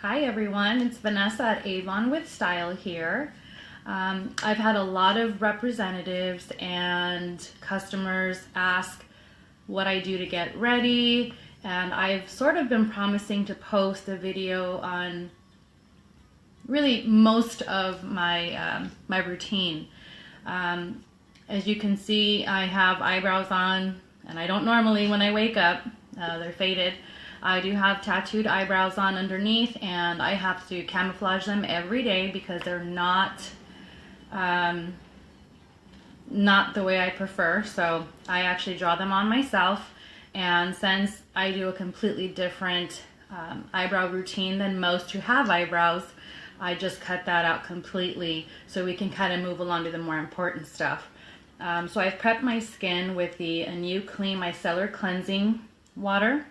Hi everyone, it's Vanessa at Avon with Style here. I've had a lot of representatives and customers ask what I do to get ready, and I've sort of been promising to post a video on really most of my routine. As you can see, I have eyebrows on, and I don't normally when I wake up. They're faded. I do have tattooed eyebrows on underneath, and I have to camouflage them every day because they're not the way I prefer. So I actually draw them on myself, and since I do a completely different eyebrow routine than most who have eyebrows, I just cut that out completely so we can kind of move along to the more important stuff. So I've prepped my skin with the New Clean Micellar Cleansing Water.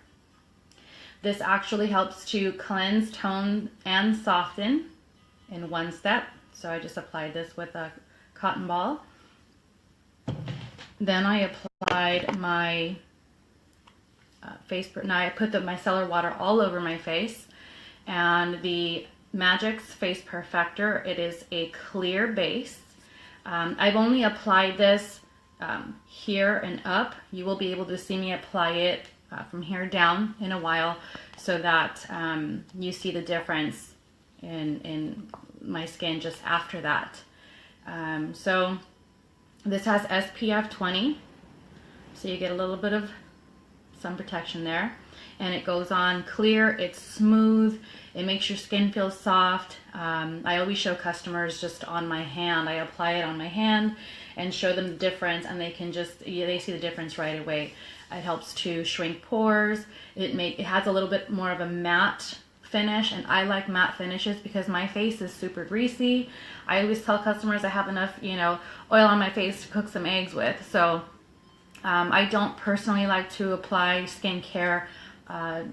This actually helps to cleanse, tone, and soften in one step. So I just applied this with a cotton ball. Then I applied my now I put the micellar water all over my face, and the Magic's Face Perfector. It is a clear base. I've only applied this here and up. You will be able to see me apply it from here down in a while, so that you see the difference in my skin just after that. So this has SPF 20, so you get a little bit of sun protection there, and it goes on clear, it's smooth, it makes your skin feel soft. I always show customers just on my hand. I apply it on my hand and show them the difference, and they can just, they see the difference right away. It helps to shrink pores. It has a little bit more of a matte finish, and I like matte finishes because my face is super greasy. I always tell customers I have enough, oil on my face to cook some eggs with. So I don't personally like to apply skincare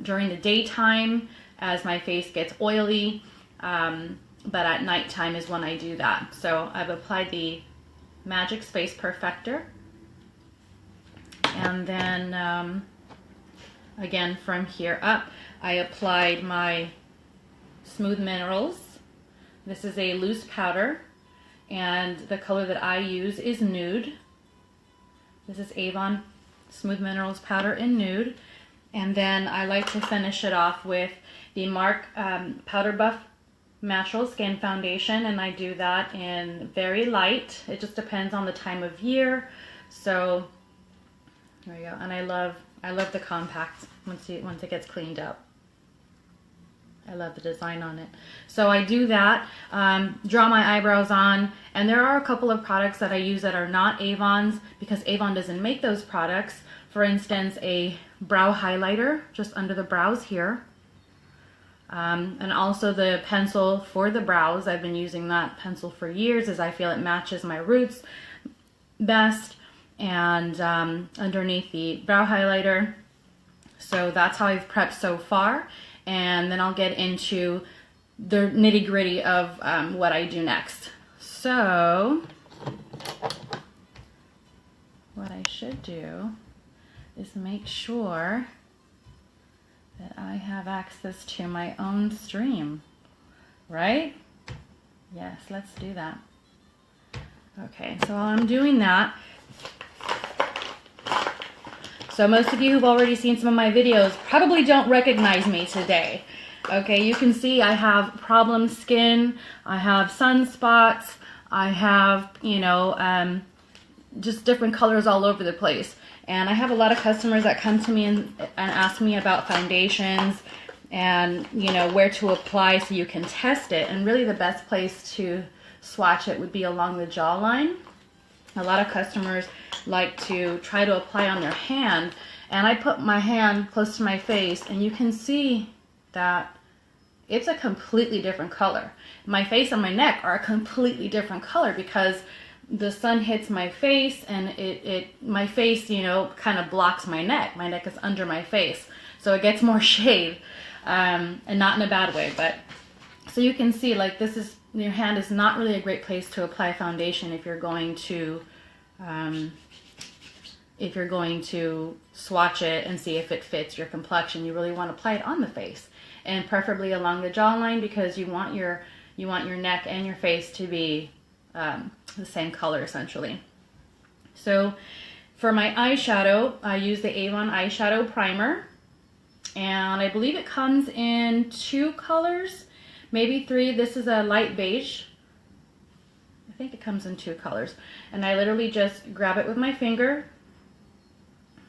during the daytime as my face gets oily, but at nighttime is when I do that. So I've applied the Magic's Face Perfector. And then, again, from here up, I applied my Smooth Minerals. This is a loose powder, and the color that I use is Nude. This is Avon Smooth Minerals powder in Nude. And then I like to finish it off with the Mark Powder Buff Natural Skin Foundation, and I do that in very light. It just depends on the time of year. So there we go, and I love the compact once it gets cleaned up. I love the design on it. So I do that, draw my eyebrows on, and there are a couple of products that I use that are not Avon's because Avon doesn't make those products. For instance, a brow highlighter just under the brows here, and also the pencil for the brows. I've been using that pencil for years as I feel it matches my roots best. And underneath the brow highlighter. So that's how I've prepped so far, and then I'll get into the nitty-gritty of what I do next. So what I should do is make sure that I have access to my own stream, right? Yes, let's do that. Okay, so while I'm doing that, so most of you who've already seen some of my videos probably don't recognize me today. Okay, you can see I have problem skin, I have sunspots, I have, just different colors all over the place. And I have a lot of customers that come to me and ask me about foundations and, where to apply so you can test it. And really the best place to swatch it would be along the jawline. A lot of customers like to try to apply on their hand, and I put my hand close to my face, and you can see that it's a completely different color. My face and my neck are a completely different color because the sun hits my face, and my face, kind of blocks my neck. My neck is under my face, so it gets more shade, and not in a bad way. But so you can see, like, your hand is not really a great place to apply foundation if you're going to if you're going to swatch it and see if it fits your complexion, you really want to apply it on the face, and preferably along the jawline, because you want your neck and your face to be the same color essentially. So for my eyeshadow, I use the Avon eyeshadow primer, and I believe it comes in 2 colors, maybe 3. This is a light beige. I think it comes in 2 colors, and I literally just grab it with my finger,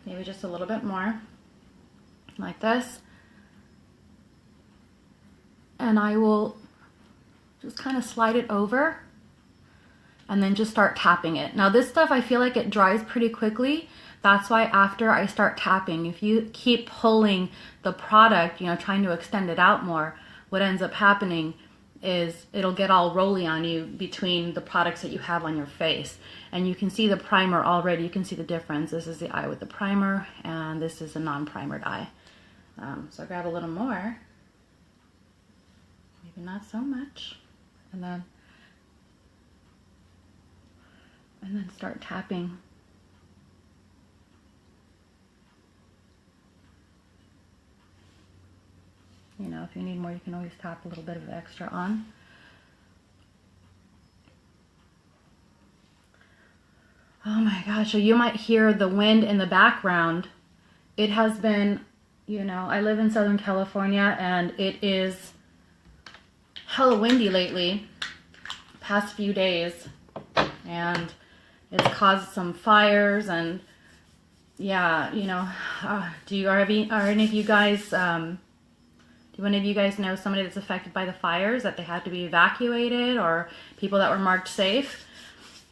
maybe just a little bit more, like this, and I will just kind of slide it over and then just start tapping it. Now this stuff, I feel like it dries pretty quickly. That's why after I start tapping, if you keep pulling the product, you know, trying to extend it out more, what ends up happening is it'll get all rolly on you between the products that you have on your face. And you can see the primer already, you can see the difference. This is the eye with the primer, and this is a non-primered eye. So I grab a little more, maybe not so much, and then start tapping. You know, if you need more, you can always tap a little bit of extra on. Oh my gosh, so you might hear the wind in the background. It has been, you know, I live in Southern California, and it is hella windy lately, past few days, and it's caused some fires. And yeah, you know, are any of you guys, do any of you guys know somebody that's affected by the fires, that they had to be evacuated, or people that were marked safe?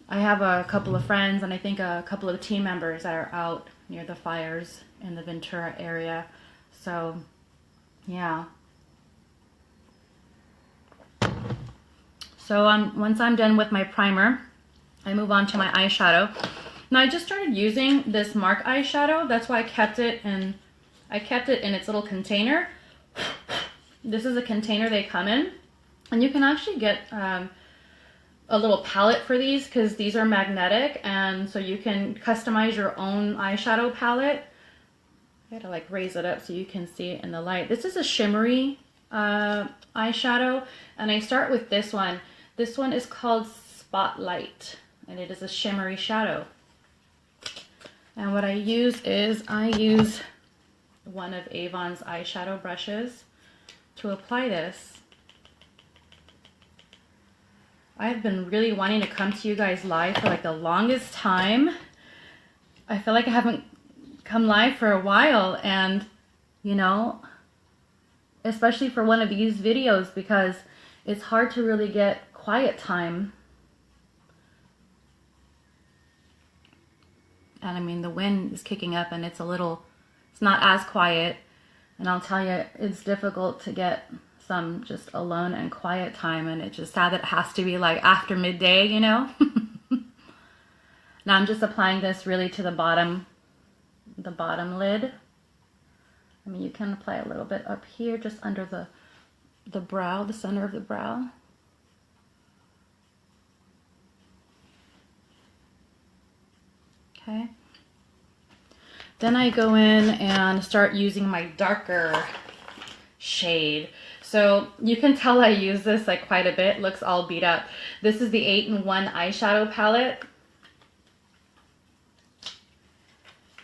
I have a couple of friends, and I think a couple of team members that are out near the fires in the Ventura area. So yeah. So once I'm done with my primer, I move on to my eyeshadow. Now I just started using this Mark eyeshadow. That's why I kept it in its little container. This is a container they come in, and you can actually get a little palette for these, because these are magnetic, and so you can customize your own eyeshadow palette. I gotta like raise it up so you can see it in the light. This is a shimmery eyeshadow, and I start with this one. This one is called Spotlight, and it is a shimmery shadow. And what I use is one of Avon's eyeshadow brushes to apply this. I've been really wanting to come to you guys live for like the longest time. I feel like I haven't come live for a while, and you know, especially for one of these videos, because it's hard to really get quiet time. And I mean, the wind is kicking up, and it's not as quiet. And I'll tell you, it's difficult to get some just alone and quiet time, and it's just sad that it has to be like after midday, you know? Now I'm just applying this really to the bottom lid. I mean, you can apply a little bit up here, just under the brow, the center of the brow. Okay. Then I go in and start using my darker shade. So you can tell I use this like quite a bit. It looks all beat up. This is the 8-in-1 eyeshadow palette.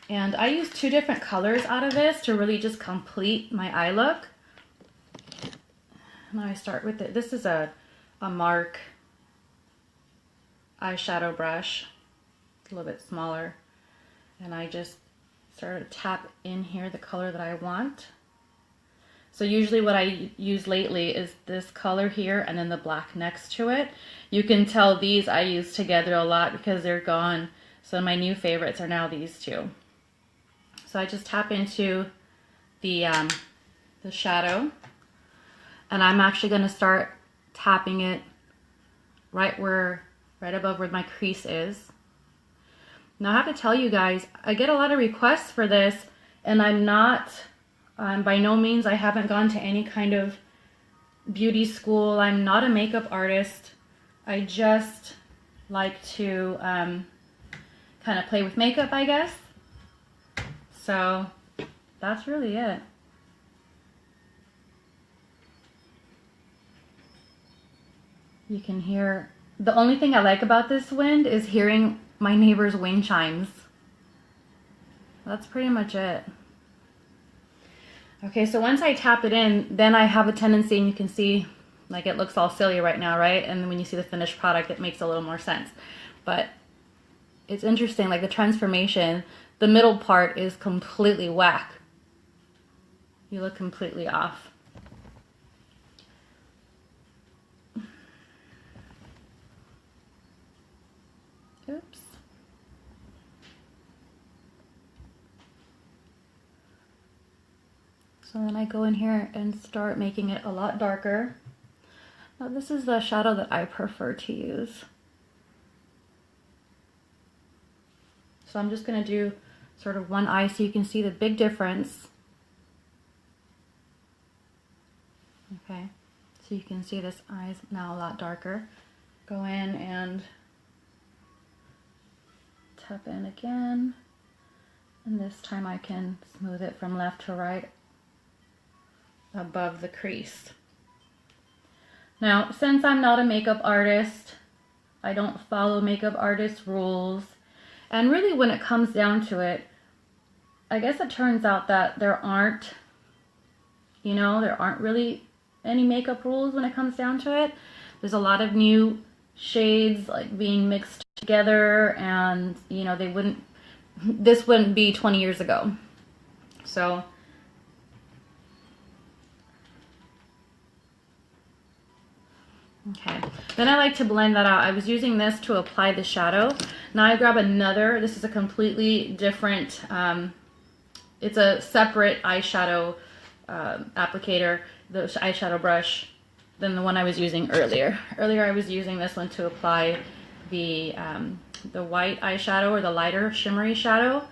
And I use 2 different colors out of this to really just complete my eye look. Now I start with it. This is a Mark eyeshadow brush. It's a little bit smaller. And I just start to tap in here the color that I want. So usually what I use lately is this color here, and then the black next to it. You can tell these I use together a lot because they're gone. So my new favorites are now these 2. So I just tap into the shadow, and I'm actually going to start tapping it right above where my crease is. Now I have to tell you guys, I get a lot of requests for this, and I'm not, by no means, I haven't gone to any kind of beauty school. I'm not a makeup artist. I just like to kind of play with makeup, I guess. So that's really it. You can hear, the only thing I like about this wind is hearing my neighbor's wind chimes. That's pretty much it. Okay, so once I tap it in, then I have a tendency, and you can see, like, it looks all silly right now, right? And then when you see the finished product, it makes a little more sense. But it's interesting, like the transformation, the middle part is completely whack. You look completely off. Oops. So then I go in here and start making it a lot darker. Now this is the shadow that I prefer to use. So I'm just going to do sort of one eye so you can see the big difference. Okay, so you can see this eye is now a lot darker. Go in and tap in again, and this time I can smooth it from left to right above the crease. Now, since I'm not a makeup artist, I don't follow makeup artist rules, and really when it comes down to it, I guess it turns out that there aren't really any makeup rules when it comes down to it. There's a lot of new shades like being mixed together, and this wouldn't be 20 years ago. So okay, then I like to blend that out. I was using this to apply the shadow. Now I grab another, this is a completely different, it's a separate eyeshadow applicator, the eyeshadow brush, than the one I was using earlier. Earlier I was using this one to apply the white eyeshadow, or the lighter shimmery shadow,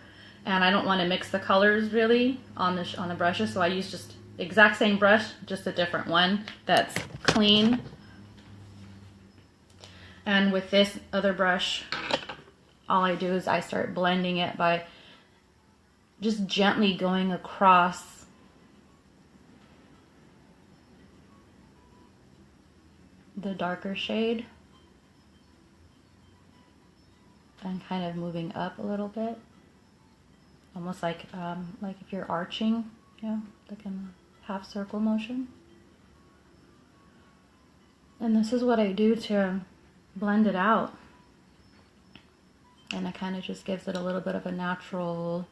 and I don't want to mix the colors really on the brushes, so I use just exact same brush, just a different one that's clean. And with this other brush, all I do is I start blending it by just gently going across the darker shade and kind of moving up a little bit, almost like if you're arching, like in a half circle motion. And this is what I do to blend it out, and it kind of just gives it a little bit of a natural,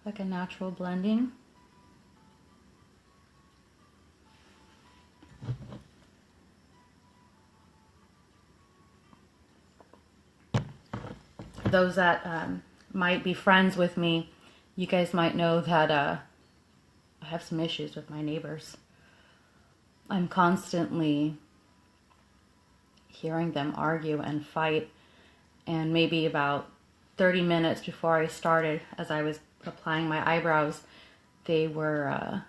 like a natural blending. Those that might be friends with me, you guys might know that I have some issues with my neighbors. I'm constantly hearing them argue and fight, and maybe about 30 minutes before I started, as I was applying my eyebrows, they were,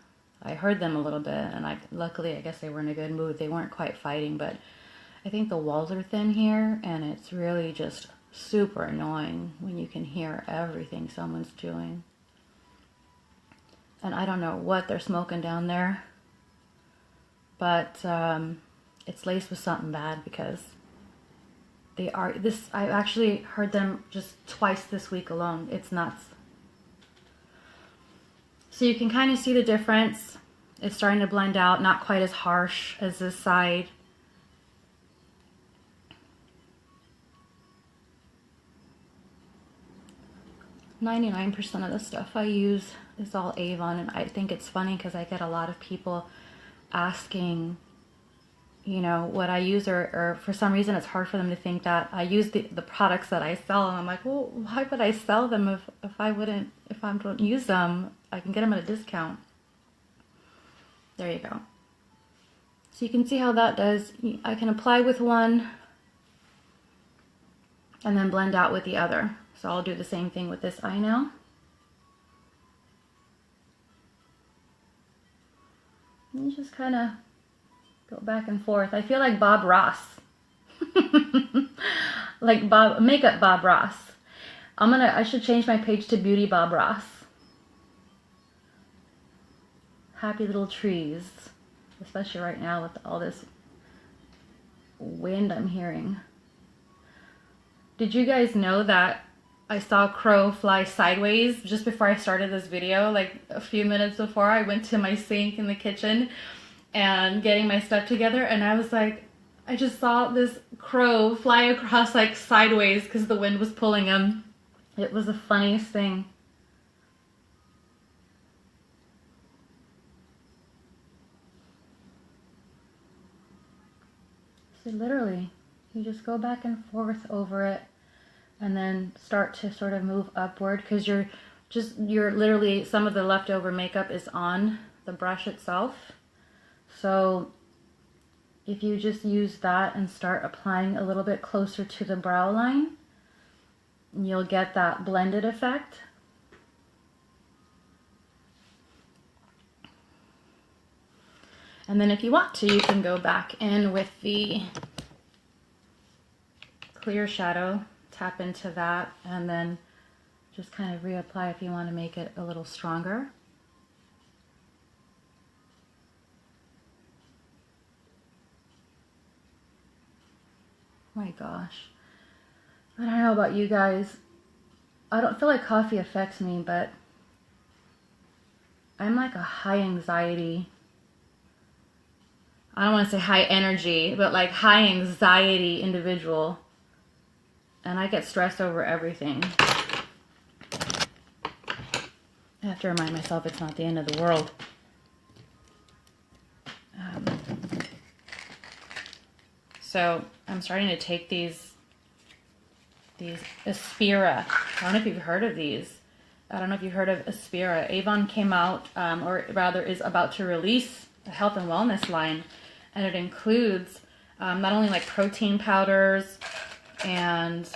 I heard them a little bit, and luckily I guess they were in a good mood. They weren't quite fighting, but I think the walls are thin here, and it's really just super annoying when you can hear everything someone's doing. And I don't know what they're smoking down there, but it's laced with something bad, because I actually heard them just twice this week alone. It's nuts. So you can kind of see the difference. It's starting to blend out, not quite as harsh as this side. "99% of the stuff I use is all Avon, and I think it's funny because I get a lot of people asking, what I use, or for some reason it's hard for them to think that I use the products that I sell, and I'm like, well, why would I sell them if I don't use them? I can get them at a discount. There you go. So you can see how that does. I can apply with one and then blend out with the other. So I'll do the same thing with this eye now. And you just kind of go back and forth. I feel like Bob Ross. Like makeup Bob Ross. I should change my page to Beauty Bob Ross. Happy little trees, especially right now with all this wind I'm hearing. Did you guys know that I saw a crow fly sideways just before I started this video? Like a few minutes before I went to my sink in the kitchen and getting my stuff together, and I was like, I just saw this crow fly across like sideways because the wind was pulling him. It was the funniest thing. So literally, you just go back and forth over it and then start to sort of move upward, because you're literally, some of the leftover makeup is on the brush itself. So if you just use that and start applying a little bit closer to the brow line, you'll get that blended effect. And then if you want to, you can go back in with the clear shadow, tap into that, and then just kind of reapply if you want to make it a little stronger. My gosh. I don't know about you guys. I don't feel like coffee affects me, but I'm like a high anxiety, I don't want to say high energy, but like high anxiety individual. And I get stressed over everything. I have to remind myself it's not the end of the world. So I'm starting to take these Aspira. I don't know if you've heard of these. I don't know if you've heard of Aspira. Avon came out, or rather is about to release a health and wellness line. And it includes not only like protein powders and,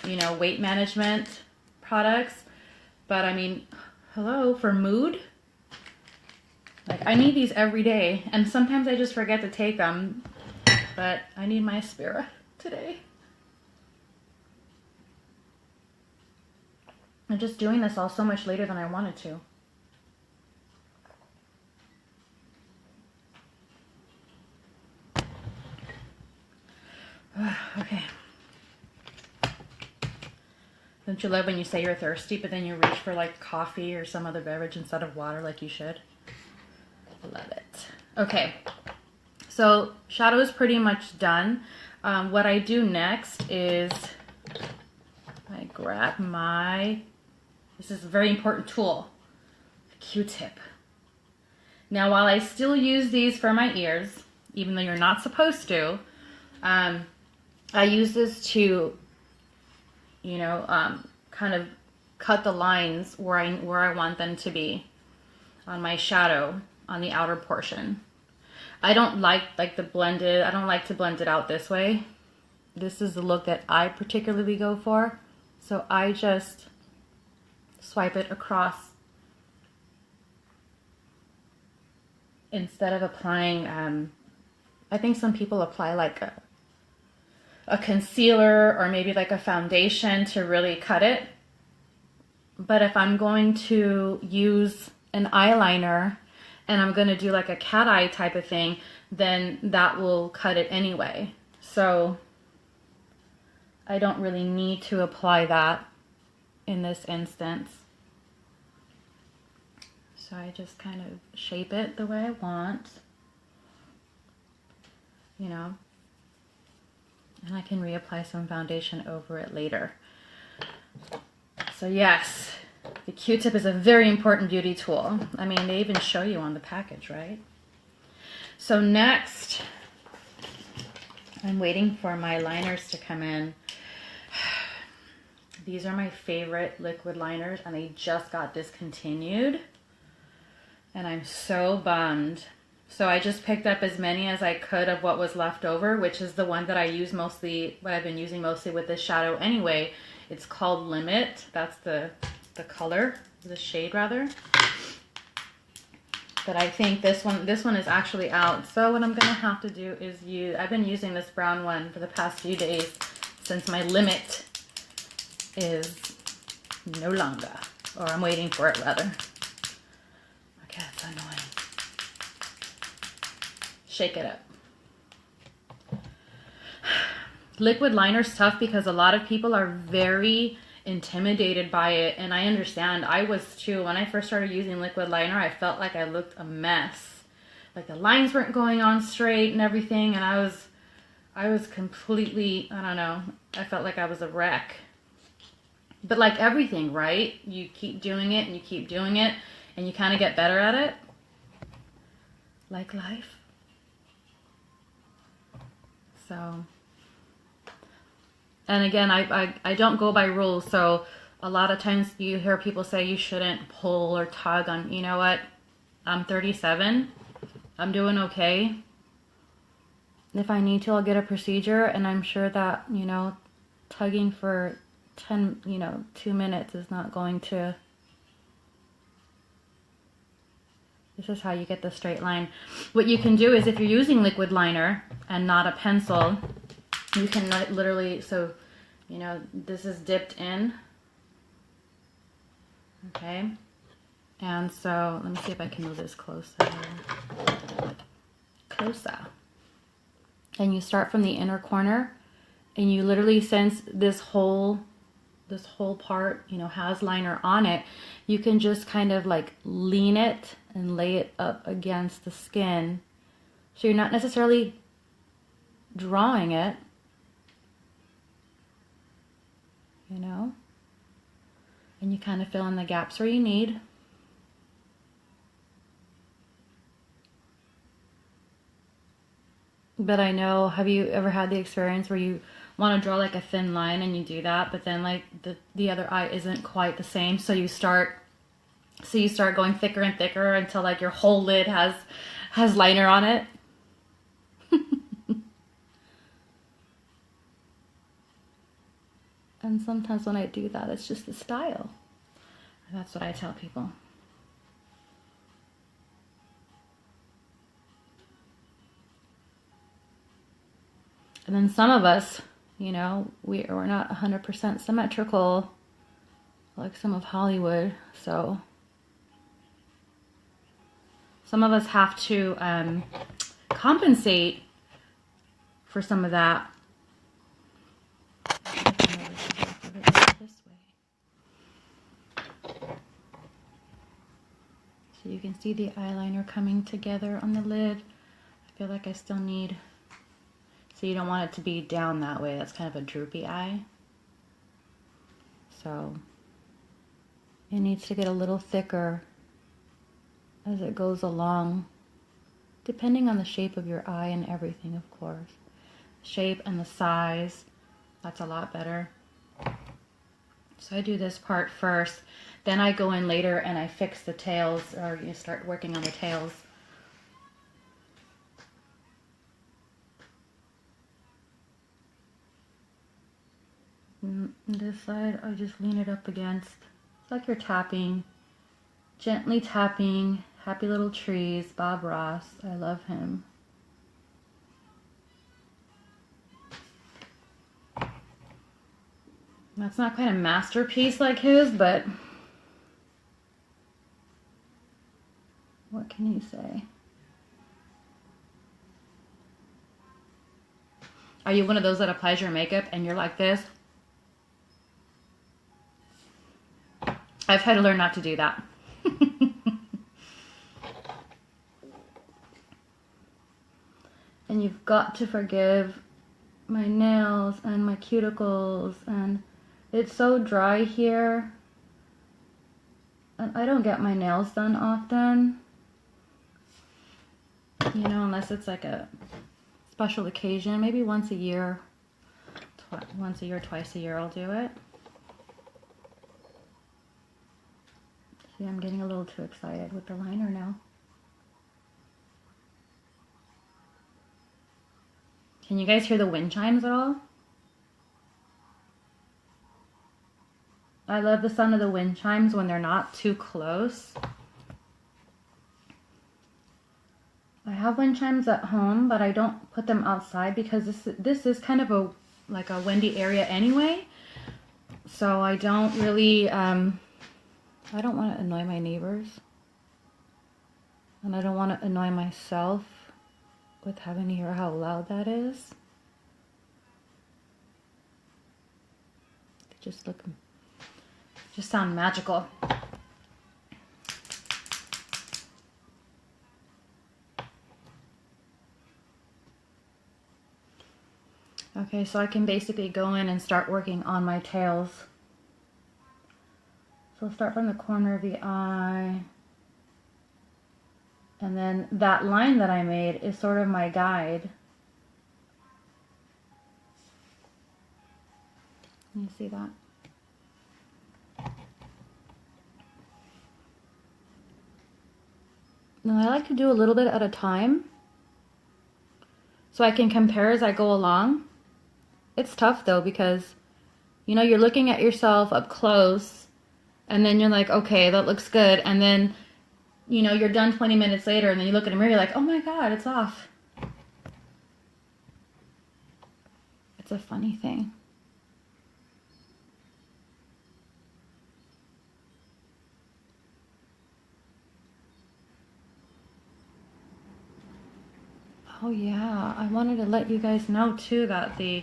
you know, weight management products, but I mean, hello, for mood. Like, I need these every day, and sometimes I just forget to take them, but I need my Aspira today. I'm just doing this all so much later than I wanted to. Okay. Don't you love when you say you're thirsty, but then you reach for like coffee or some other beverage instead of water like you should? Love it. Okay. So shadow is pretty much done. What I do next is I grab my, this is a very important tool, a Q-tip. Now, while I still use these for my ears, even though you're not supposed to, I use this to, you know, kind of cut the lines where I want them to be on my shadow on the outer portion. I don't like the blended, I don't like to blend it out this way. This is the look that I particularly go for. So I just swipe it across instead of applying, I think some people apply like a concealer or maybe like a foundation to really cut it. But if I'm going to use an eyeliner and I'm going to do like a cat eye type of thing, then that will cut it anyway. So I don't really need to apply that in this instance. So I just kind of shape it the way I want, you know. And I can reapply some foundation over it later. So yes, the Q-tip is a very important beauty tool. I mean, they even show you on the package, right? So next, I'm waiting for my liners to come in. These are my favorite liquid liners, and they just got discontinued. And I'm so bummed. So I just picked up as many as I could of what was left over, which is the one that I use mostly, what I've been using mostly with this shadow anyway. It's called Limit. That's the color, the shade rather. But I think this one is actually out. So what I'm gonna have to do is I've been using this brown one for the past few days since my Limit is no longer. Or I'm waiting for it, rather. Okay, that's annoying. Shake it up. Liquid liner's tough because a lot of people are very intimidated by it, and I understand. I was too. When I first started using liquid liner, I felt like I looked a mess. Like the lines weren't going on straight and everything, and I was completely, I don't know, I felt like I was a wreck. But like everything, right? You keep doing it and you keep doing it and you kind of get better at it. Like life. So, and again, I don't go by rules. So a lot of times you hear people say you shouldn't pull or tug on, you know what? I'm 37. I'm doing okay. If I need to, I'll get a procedure, and I'm sure that, you know, tugging for 2 minutes is not going to. This is how you get the straight line. What you can do is, if you're using liquid liner and not a pencil, you can literally, so, you know, this is dipped in. Okay. And so, let me see if I can move this closer. Closer. And you start from the inner corner, and you literally, since this whole part, you know, has liner on it, you can just kind of like lean it and lay it up against the skin. So you're not necessarily drawing it, you know, and you kind of fill in the gaps where you need. But I know, have you ever had the experience where you want to draw like a thin line and you do that, but then like the other eye isn't quite the same, so you start going thicker and thicker until like your whole lid has liner on it? And sometimes when I do that, it's just the style. And that's what I tell people. And then some of us, you know, we're not 100% symmetrical like some of Hollywood. So some of us have to compensate for some of that. So you can see the eyeliner coming together on the lid. I feel like I still need, so you don't want it to be down that way. That's kind of a droopy eye. So it needs to get a little thicker as it goes along, depending on the shape of your eye and everything, of course. Shape and the size, that's a lot better. So I do this part first, then I go in later and I fix the tails, or you start working on the tails. And this side, I just lean it up against. It's like you're tapping, gently tapping. Happy Little Trees, Bob Ross. I love him. That's not quite a masterpiece like his, but what can you say? Are you one of those that applies your makeup and you're like this? I've had to learn not to do that. And you've got to forgive my nails and my cuticles, and it's so dry here. And I don't get my nails done often. You know, unless it's like a special occasion, maybe once a year. Once a year, twice a year I'll do it. See, I'm getting a little too excited with the liner now. Can you guys hear the wind chimes at all? I love the sound of the wind chimes when they're not too close. I have wind chimes at home, but I don't put them outside because this is kind of like a windy area anyway. So I don't really, I don't want to annoy my neighbors. And I don't want to annoy myself with having to hear how loud that is. They just sound magical. Okay, so I can basically go in and start working on my tails. So I'll start from the corner of the eye. And then that line that I made is sort of my guide. Can you see that? Now I like to do a little bit at a time so I can compare as I go along. It's tough though because, you know, you're looking at yourself up close and then you're like, okay, that looks good. And then, you know, you're done 20 minutes later and then you look in the mirror, you're like, oh my God, it's off. It's a funny thing. Oh yeah, I wanted to let you guys know too that the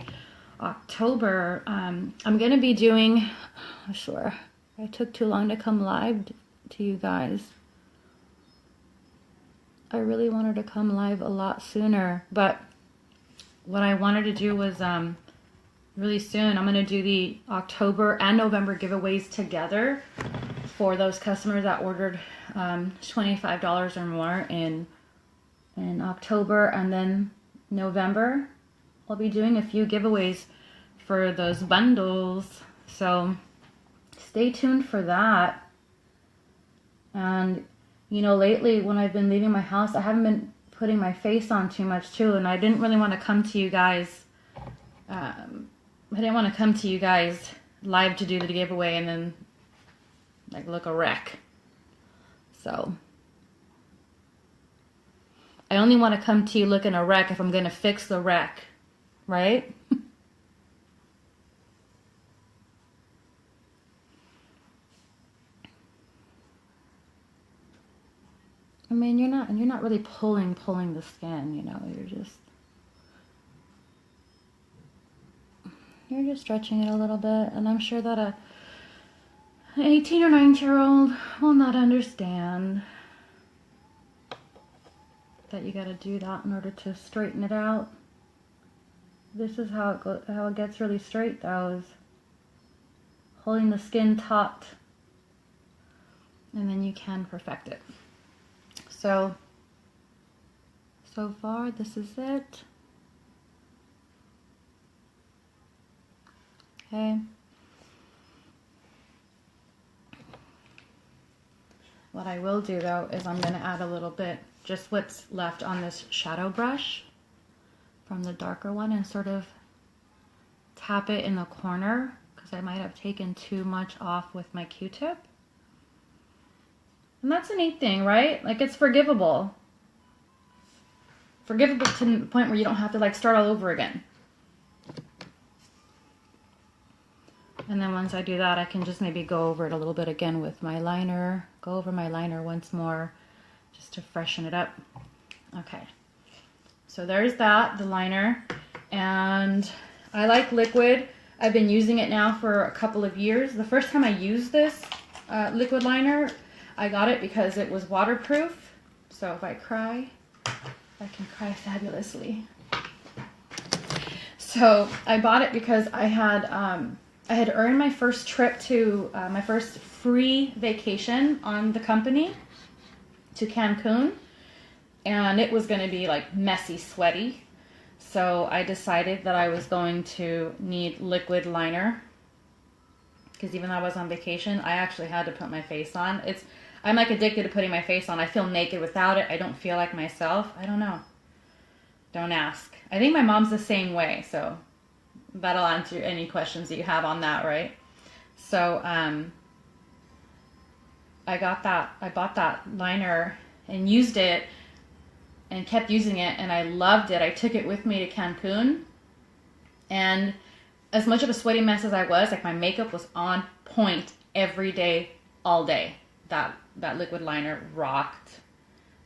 October, I'm going to be doing, I swear, I took too long to come live to you guys. I really wanted to come live a lot sooner, but what I wanted to do was really soon, I'm going to do the October and November giveaways together for those customers that ordered $25 or more in October, and then November I'll be doing a few giveaways for those bundles, so stay tuned for that. And you know, lately when I've been leaving my house, I haven't been putting my face on too much too, and I didn't really want to come to you guys live to do the giveaway and then like look a wreck. So I only want to come to you looking a wreck if I'm going to fix the wreck, right? I mean, you're not really pulling the skin, you know, you're just stretching it a little bit, and I'm sure that an 18 or 19-year-old will not understand that you got to do that in order to straighten it out. This is how it gets really straight though, is holding the skin taut, and then you can perfect it. So far this is it. Okay. What I will do though is I'm going to add a little bit, just what's left on this shadow brush from the darker one, and sort of tap it in the corner because I might have taken too much off with my Q-tip. And that's a neat thing, right? Like, it's forgivable. Forgivable to the point where you don't have to like start all over again. And then once I do that, I can just maybe go over it a little bit again with my liner. Go over my liner once more just to freshen it up. Okay. So there's that, the liner. And I like liquid. I've been using it now for a couple of years. The first time I used this liquid liner, I got it because it was waterproof. So if I cry, I can cry fabulously. So I bought it because I had earned my first trip to, my first free vacation on the company to Cancun. And it was going to be like messy, sweaty. So I decided that I was going to need liquid liner. Because even though I was on vacation, I actually had to put my face on. I'm like addicted to putting my face on. I feel naked without it. I don't feel like myself. I don't know. Don't ask. I think my mom's the same way. So that'll answer any questions that you have on that, right? So I bought that liner and used it and kept using it, and I loved it. I took it with me to Cancun, and as much of a sweaty mess as I was, like my makeup was on point every day, all day. That liquid liner rocked.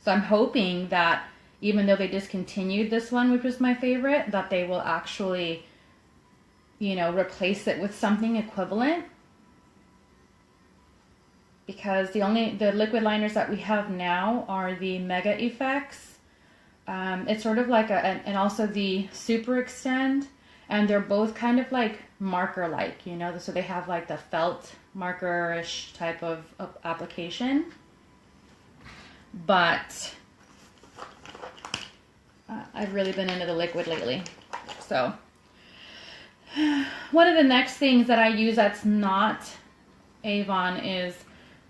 So I'm hoping that even though they discontinued this one, which was my favorite, that they will actually, you know, replace it with something equivalent. Because the liquid liners that we have now are the Mega Effects. It's sort of like and also the Super Extend, and they're both kind of like marker-like, you know, so they have like the felt marker-ish type of application. But I've really been into the liquid lately. So one of the next things that I use that's not Avon is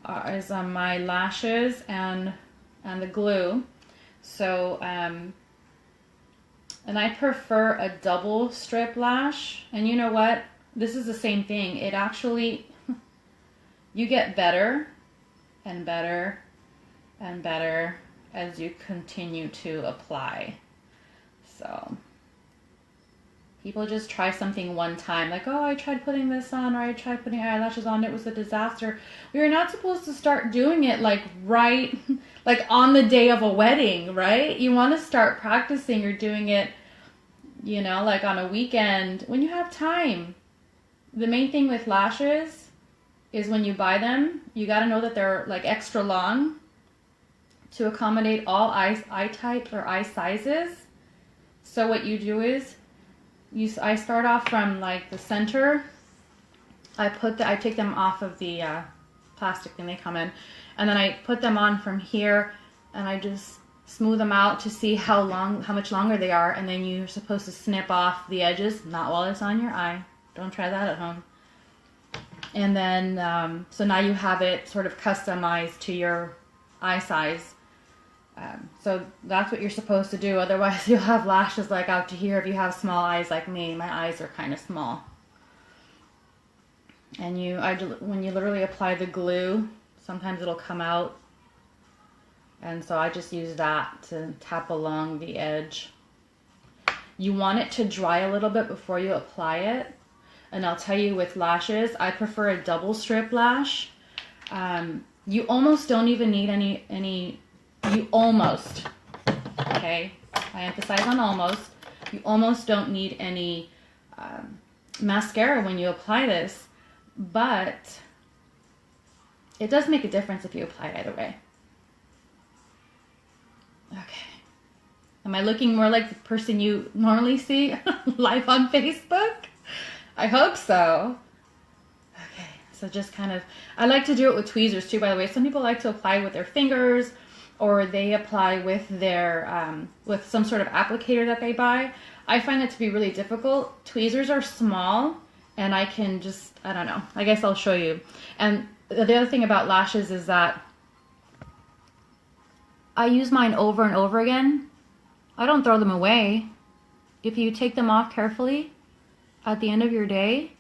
my lashes and the glue. So and I prefer a double strip lash. And you know what? This is the same thing. It actually, you get better and better and better as you continue to apply. So people just try something one time, like, oh, I tried putting this on, or I tried putting eyelashes on, it was a disaster. We are not supposed to start doing it like right, like on the day of a wedding, right? You want to start practicing or doing it, you know, like on a weekend when you have time. The main thing with lashes is when you buy them, you got to know that they're like extra long to accommodate all eye types or eye sizes. So what you do is, I start off from like the center. I take them off of the plastic thing they come in, and then I put them on from here, and I just smooth them out to see how much longer they are, and then you're supposed to snip off the edges, not while it's on your eye. Don't try that at home. And then, so now you have it sort of customized to your eye size. So that's what you're supposed to do. Otherwise, you'll have lashes like out to here if you have small eyes like me. My eyes are kind of small. And when you literally apply the glue, sometimes it'll come out. And so I just use that to tap along the edge. You want it to dry a little bit before you apply it. And I'll tell you, with lashes, I prefer a double strip lash. You almost don't even need any. You almost, okay, I emphasize on almost, you almost don't need any mascara when you apply this, but it does make a difference if you apply it either way. Okay. Am I looking more like the person you normally see live on Facebook? I hope so. Okay, so just kind of, I like to do it with tweezers too, by the way. Some people like to apply with their fingers, or they apply with their with some sort of applicator that they buy. I find it to be really difficult. Tweezers are small, and I can just, I don't know, I guess I'll show you. And the other thing about lashes is that I use mine over and over again. I don't throw them away. If you take them off carefully at the end of your day,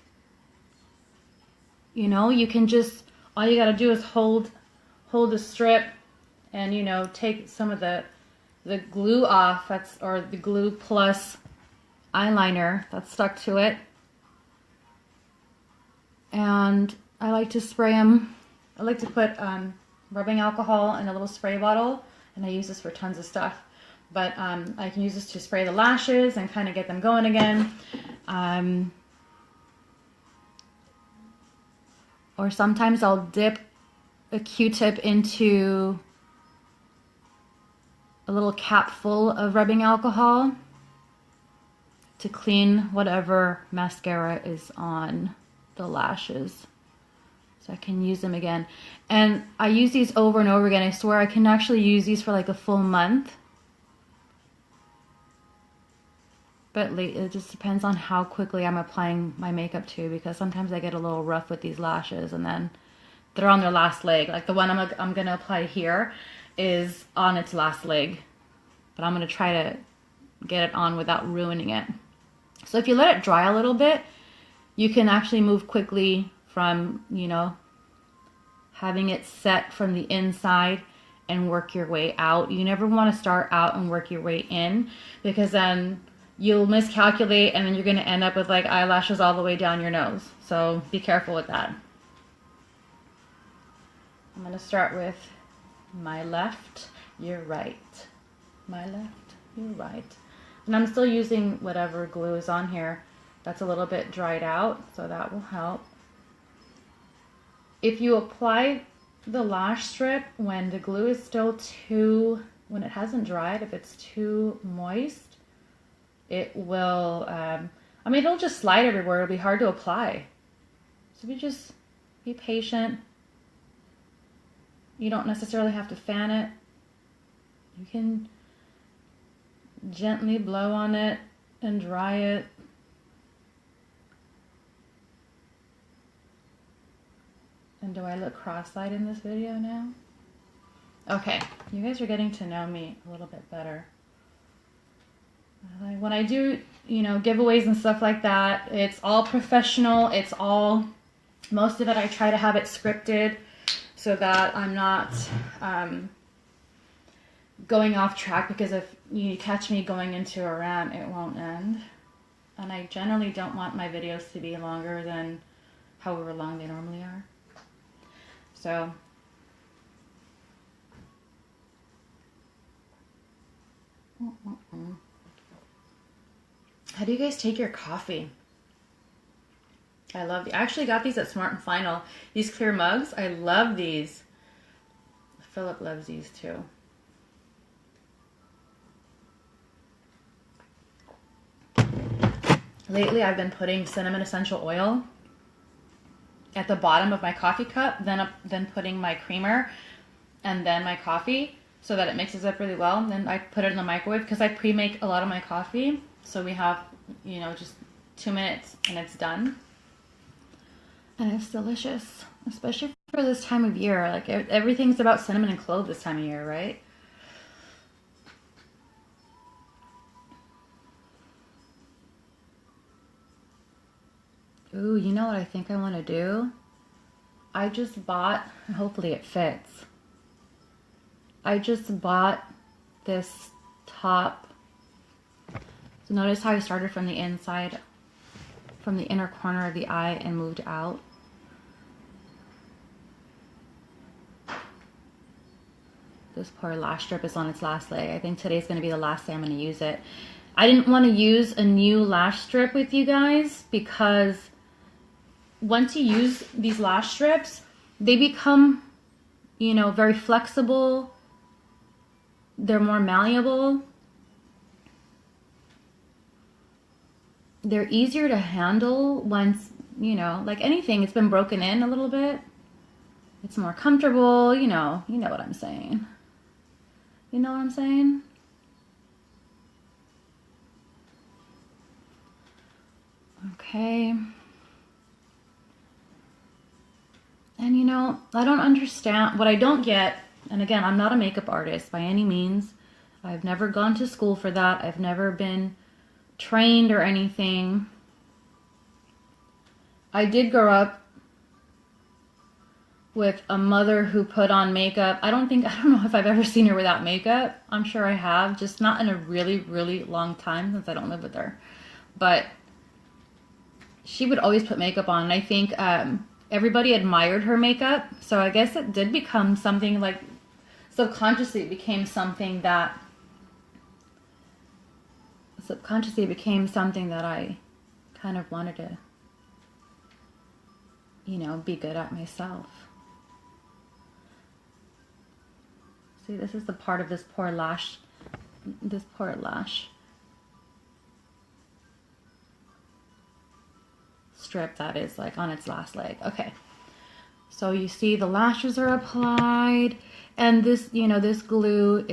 you know, you can just, all you gotta do is hold the strip, and, you know, take some of the glue off, or the glue plus eyeliner that's stuck to it. And I like to spray them. I like to put rubbing alcohol in a little spray bottle, and I use this for tons of stuff. But I can use this to spray the lashes and kind of get them going again. Or sometimes I'll dip a Q-tip into a little cap full of rubbing alcohol to clean whatever mascara is on the lashes, so I can use them again. And I use these over and over again. I swear I can actually use these for like a full month, but it just depends on how quickly I'm applying my makeup too, because sometimes I get a little rough with these lashes and then they're on their last leg. Like the one I'm gonna apply here is on its last leg, but I'm going to try to get it on without ruining it. So if you let it dry a little bit, you can actually move quickly from, you know, having it set from the inside and work your way out. You never want to start out and work your way in, because then you'll miscalculate and then you're going to end up with like eyelashes all the way down your nose. So be careful with that. I'm going to start with my left, your right. My left, your right. And I'm still using whatever glue is on here. That's a little bit dried out, so that will help. If you apply the lash strip when the glue is still too, when it hasn't dried, if it's too moist, it will, I mean, it'll just slide everywhere. It'll be hard to apply. So if you just be patient. You don't necessarily have to fan it. You can gently blow on it and dry it. And do I look cross-eyed in this video now? Okay, you guys are getting to know me a little bit better. When I do, you know, giveaways and stuff like that, it's all professional. It's all, most of it I try to have it scripted so that I'm not going off track, because if you catch me going into a rant, it won't end. And I generally don't want my videos to be longer than however long they normally are. So how do you guys take your coffee? I love I actually got these at Smart and Final. These clear mugs, I love these. Philip loves these too. Lately I've been putting cinnamon essential oil at the bottom of my coffee cup, then putting my creamer and then my coffee so that it mixes up really well. And then I put it in the microwave because I pre-make a lot of my coffee. So we have, you know, just 2 minutes and it's done. And it's delicious, especially for this time of year. Like everything's about cinnamon and clove this time of year, right? Ooh, you know what I think I want to do? I just bought, hopefully it fits. I just bought this top. So notice how I started from the inside, from the inner corner of the eye and moved out. This poor lash strip is on its last leg. I think today's going to be the last day I'm going to use it. I didn't want to use a new lash strip with you guys because once you use these lash strips, they become, you know, very flexible. They're more malleable. They're easier to handle once, you know, like anything, it's been broken in a little bit. It's more comfortable, you know what I'm saying. You know what I'm saying? Okay. And you know, I don't understand, what I don't get, and again, I'm not a makeup artist by any means. I've never gone to school for that. I've never been trained or anything. I did grow up with a mother who put on makeup. I don't know if I've ever seen her without makeup. I'm sure I have, just not in a really, really long time since I don't live with her. But she would always put makeup on, and I think everybody admired her makeup. So I guess it did become something, like subconsciously it became something that I kind of wanted to, you know, be good at myself. See, this is the part of this poor lash strip that is like on its last leg. Okay, so you see the lashes are applied, and this, you know, this glue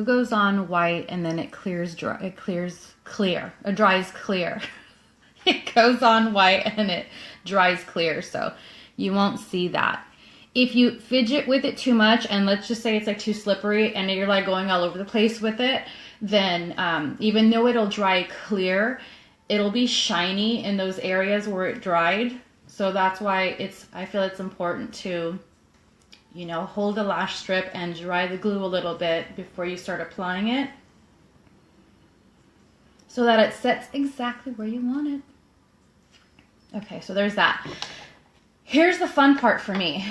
goes on white and then it dries clear. It goes on white and it dries clear, so you won't see that. If you fidget with it too much, and let's just say it's like too slippery and you're like going all over the place with it, then even though it'll dry clear, it'll be shiny in those areas where it dried. So that's why I feel it's important to you know, hold the lash strip and dry the glue a little bit before you start applying it, so that it sets exactly where you want it. Okay, so there's that. Here's the fun part for me.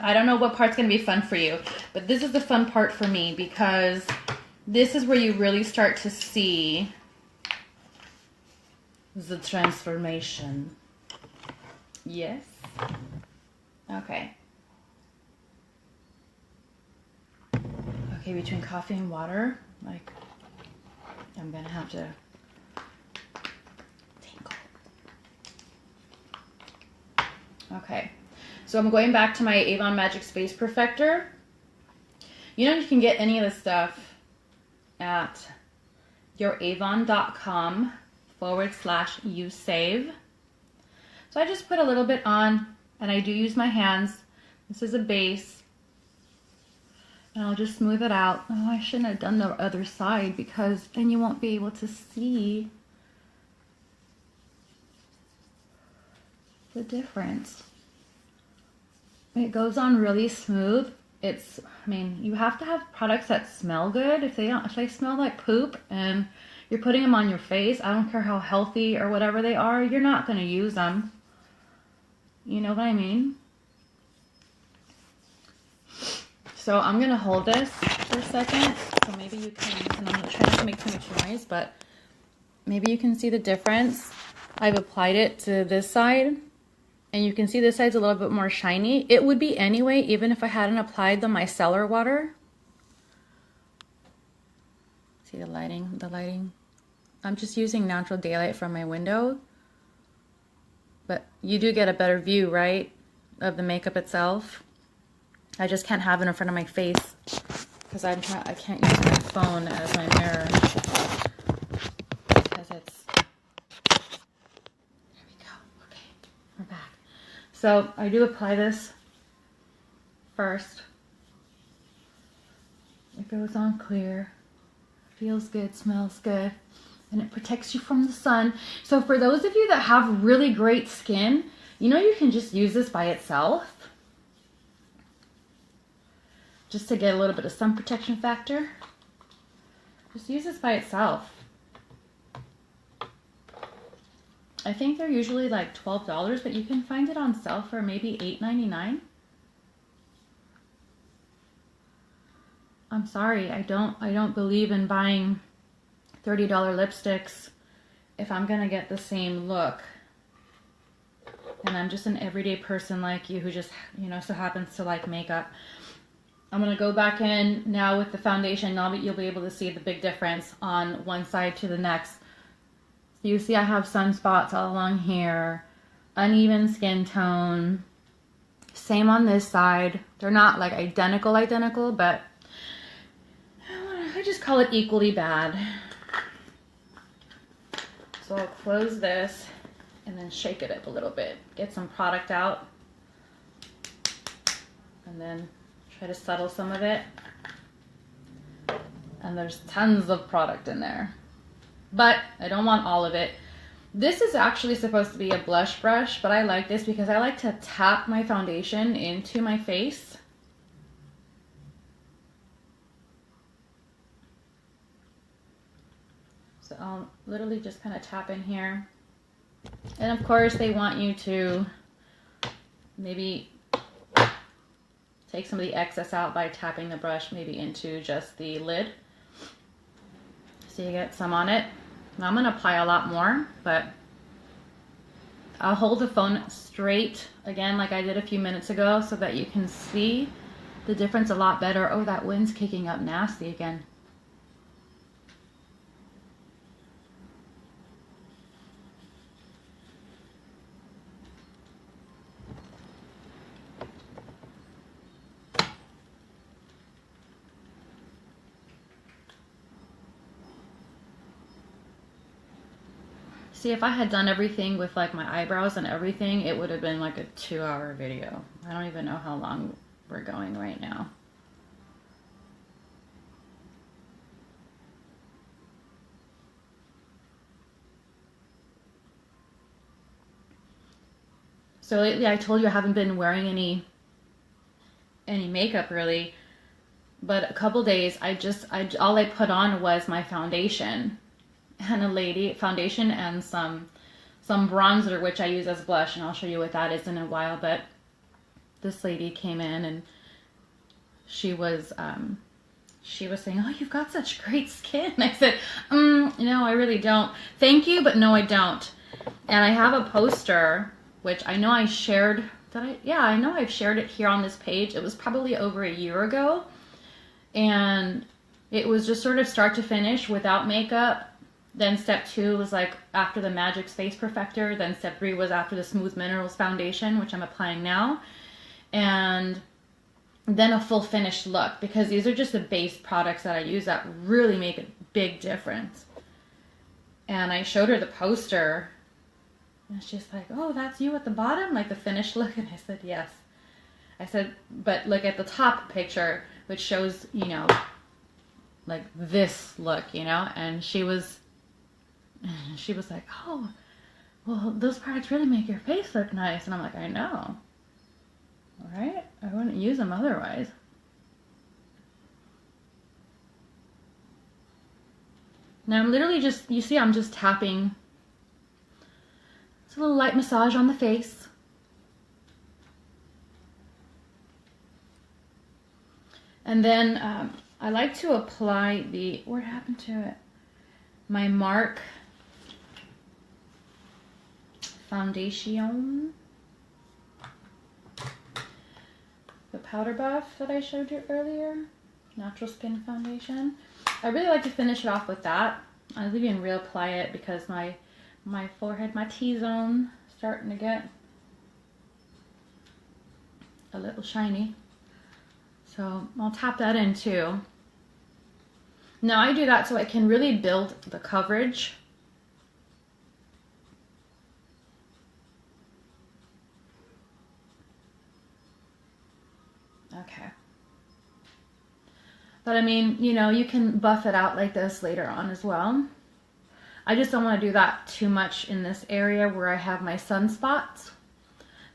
I don't know what part's gonna be fun for you, but this is the fun part for me, because this is where you really start to see the transformation. Yes. Okay. Okay, between coffee and water, like, I'm gonna have to tinkle. Okay, so I'm going back to my Avon Magic Space Perfector. You know, you can get any of this stuff at youravon.com/usave. So I just put a little bit on, and I do use my hands. This is a base. And I'll just smooth it out. Oh, I shouldn't have done the other side, because then you won't be able to see the difference. It goes on really smooth. I mean, you have to have products that smell good. If they smell like poop and you're putting them on your face, I don't care how healthy or whatever they are, you're not going to use them. You know what I mean? So I'm going to hold this for a second, so maybe you can, and I'm going to try not to make too much noise, but maybe you can see the difference. I've applied it to this side, and you can see this side's a little bit more shiny. It would be anyway, even if I hadn't applied the micellar water. See the lighting? The lighting. I'm just using natural daylight from my window, but you do get a better view, right, of the makeup itself. I just can't have it in front of my face because I can't use my phone as my mirror, because it's, there we go. Okay, we're back. So I do apply this first. It goes on clear, feels good, smells good, and it protects you from the sun. So for those of you that have really great skin, you know, you can just use this by itself, just to get a little bit of sun protection factor. Just use this by itself. I think they're usually like $12, but you can find it on sale for maybe $8.99. I'm sorry, I don't believe in buying $30 lipsticks if I'm gonna get the same look. And I'm just an everyday person like you who just, you know, so happens to like makeup. I'm going to go back in now with the foundation. Now that you'll be able to see the big difference on one side to the next. So you see I have sunspots all along here, uneven skin tone. Same on this side. They're not like identical, but I just call it equally bad. So I'll close this and then shake it up a little bit. Get some product out. And then try to settle some of it. And there's tons of product in there, but I don't want all of it. This is actually supposed to be a blush brush, but I like this because I like to tap my foundation into my face. So I'll literally just kind of tap in here. And of course they want you to maybe take some of the excess out by tapping the brush maybe into just the lid. So you get some on it. Now I'm going to apply a lot more, but I'll hold the phone straight again like I did a few minutes ago so that you can see the difference a lot better. Oh, that wind's kicking up nasty again. See, if I had done everything with like my eyebrows and everything, it would have been like a 2-hour video. I don't even know how long we're going right now. So lately I told you I haven't been wearing any any makeup really. But a couple days, all I put on was my foundation and foundation and some bronzer, which I use as blush, and I'll show you what that is in a while. But this lady came in and she was saying, "Oh, you've got such great skin." I said, "No, I really don't. Thank you, but no, I don't." And I have a poster, which I know I shared. I know I've shared it here on this page. It was probably over a year ago. And it was just sort of start to finish without makeup. Then step 2 was like after the Magic's Face Perfector. Then step 3 was after the Smooth Minerals Foundation, which I'm applying now. And then a full finished look, because these are just the base products that I use that really make a big difference. And I showed her the poster, and she's like, "Oh, that's you at the bottom, like the finished look?" And I said, "Yes." I said, "But look at the top picture, which shows, you know, like this look, you know." And she was like, "Oh, well, those products really make your face look nice." And I'm like, "I know. All right? I wouldn't use them otherwise." Now I'm literally just, you see, I'm just tapping. It's a little light massage on the face. And then I like to apply what happened to it? My MARC foundation. The powder buff that I showed you earlier. Natural Skin Foundation. I really like to finish it off with that. I was even reapply it because my forehead, my T-zone, starting to get a little shiny. So I'll tap that in too. Now I do that so I can really build the coverage. Okay. But I mean, you know, you can buff it out like this later on as well. I just don't want to do that too much in this area where I have my sunspots.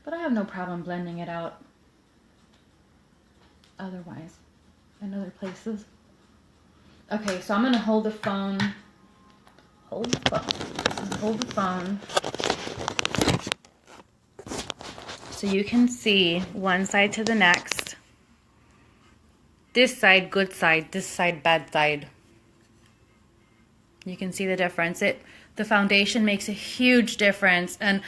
But I have no problem blending it out otherwise in other places. Okay, so I'm going to hold the phone. Hold the phone. So you can see one side to the next. This side, good side. This side, bad side. You can see the difference. The foundation makes a huge difference, and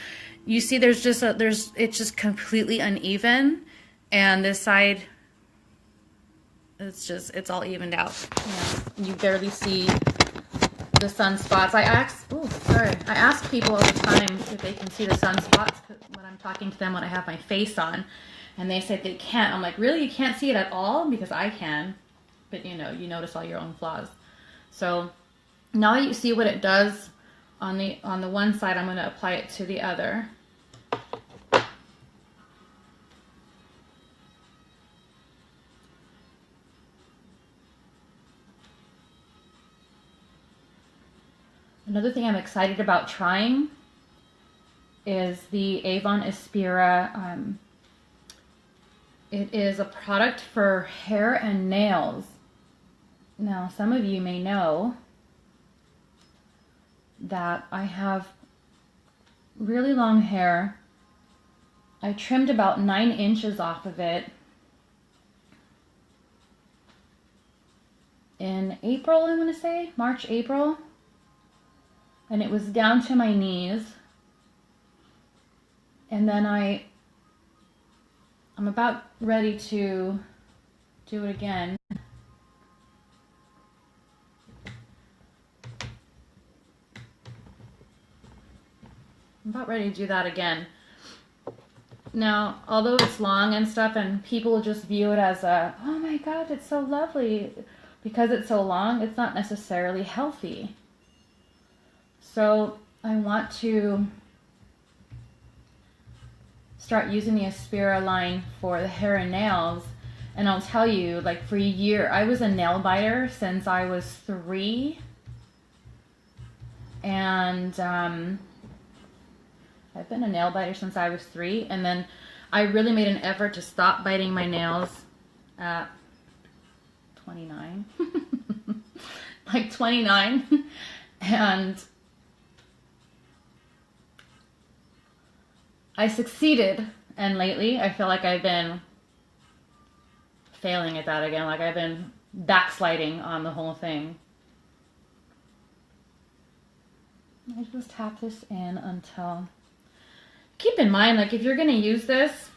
you see it's just completely uneven, and this side, it's all evened out. You barely see the sunspots. I ask people all the time if they can see the sunspots when I'm talking to them when I have my face on. And they said they can't. I'm like, really? You can't see it at all? Because I can. But you know, you notice all your own flaws. So now you see what it does on the one side, I'm going to apply it to the other. Another thing I'm excited about trying is the Avon Aspira. It is a product for hair and nails. Now, some of you may know that I have really long hair. I trimmed about 9 inches off of it in April, I'm going to say, March, April. And it was down to my knees. And then I'm about ready to do it again. I'm about ready to do that again. Now, although it's long and stuff, and people just view it as oh my God, it's so lovely. Because it's so long, it's not necessarily healthy. So I want to start using the Aspira line for the hair and nails. And I'll tell you, like, for a year, I was a nail biter since I was 3. And I've been a nail biter since I was 3. And then I really made an effort to stop biting my nails at 29. Like 29. And I succeeded. And lately, I feel like I've been failing at that again. Like I've been backsliding on the whole thing. I just tap this in until... Keep in mind, like if you're going to use this,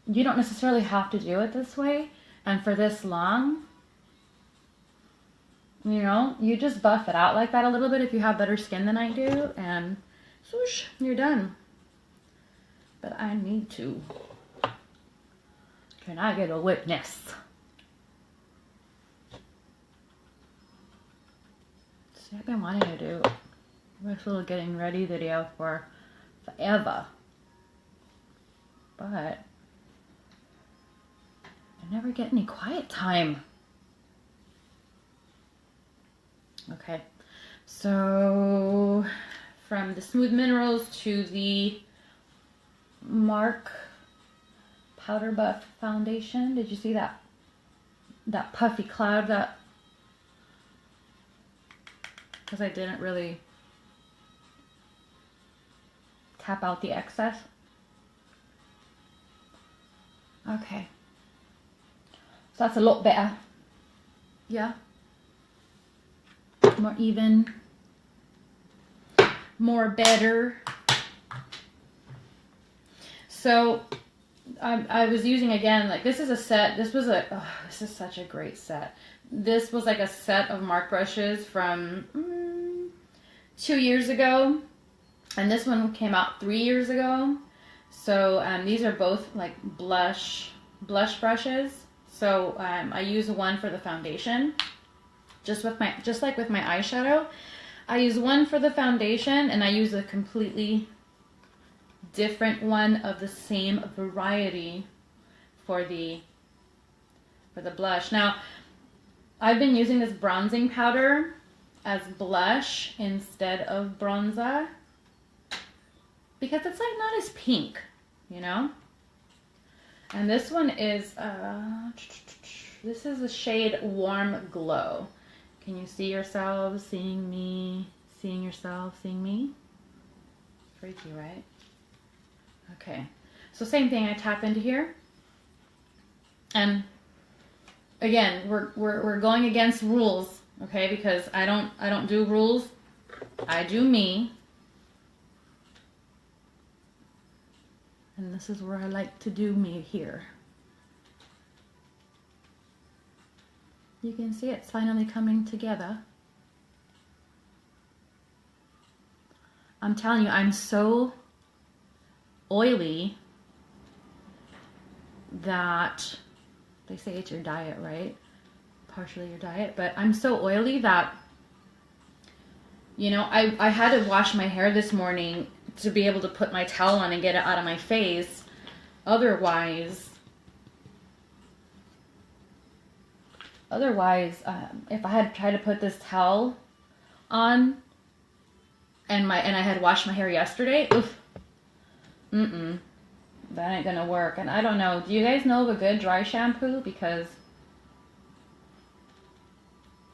you don't necessarily have to do it this way. And for this long, you know, you just buff it out like that a little bit if you have better skin than I do. And swoosh, you're done. But I need to. Can I get a witness? See, I've been wanting to do this little getting ready video for forever. But I never get any quiet time. Okay, so from the Smooth Minerals to the Mark Powder Buff Foundation. Did you see that puffy cloud? That, because I didn't really tap out the excess. Okay, so that's a lot better. Yeah, more even, more better. So I was using, again, like this is a set. This was this is such a great set. This was like a set of mark brushes from 2 years ago. And this one came out 3 years ago. So these are both like blush brushes. So I use one for the foundation, just like with my eyeshadow. I use one for the foundation, and I use a completely different one of the same variety for the blush. Now, I've been using this bronzing powder as blush instead of bronzer because it's like not as pink, you know. And this one is this is the shade Warm Glow. Can you see yourselves seeing me, seeing yourself seeing me? Freaky, right? Okay, so same thing, I tap into here, and again, we're going against rules, okay? Because I don't do rules, I do me, and this is where I like to do me here. You can see it's finally coming together. I'm telling you, I'm so oily that they say it's your diet, right? Partially your diet, but I'm so oily that, you know, I had to wash my hair this morning to be able to put my towel on and get it out of my face. Otherwise, if I had tried to put this towel on and I had washed my hair yesterday, oof, that ain't gonna work. And I don't know, do you guys know of a good dry shampoo? Because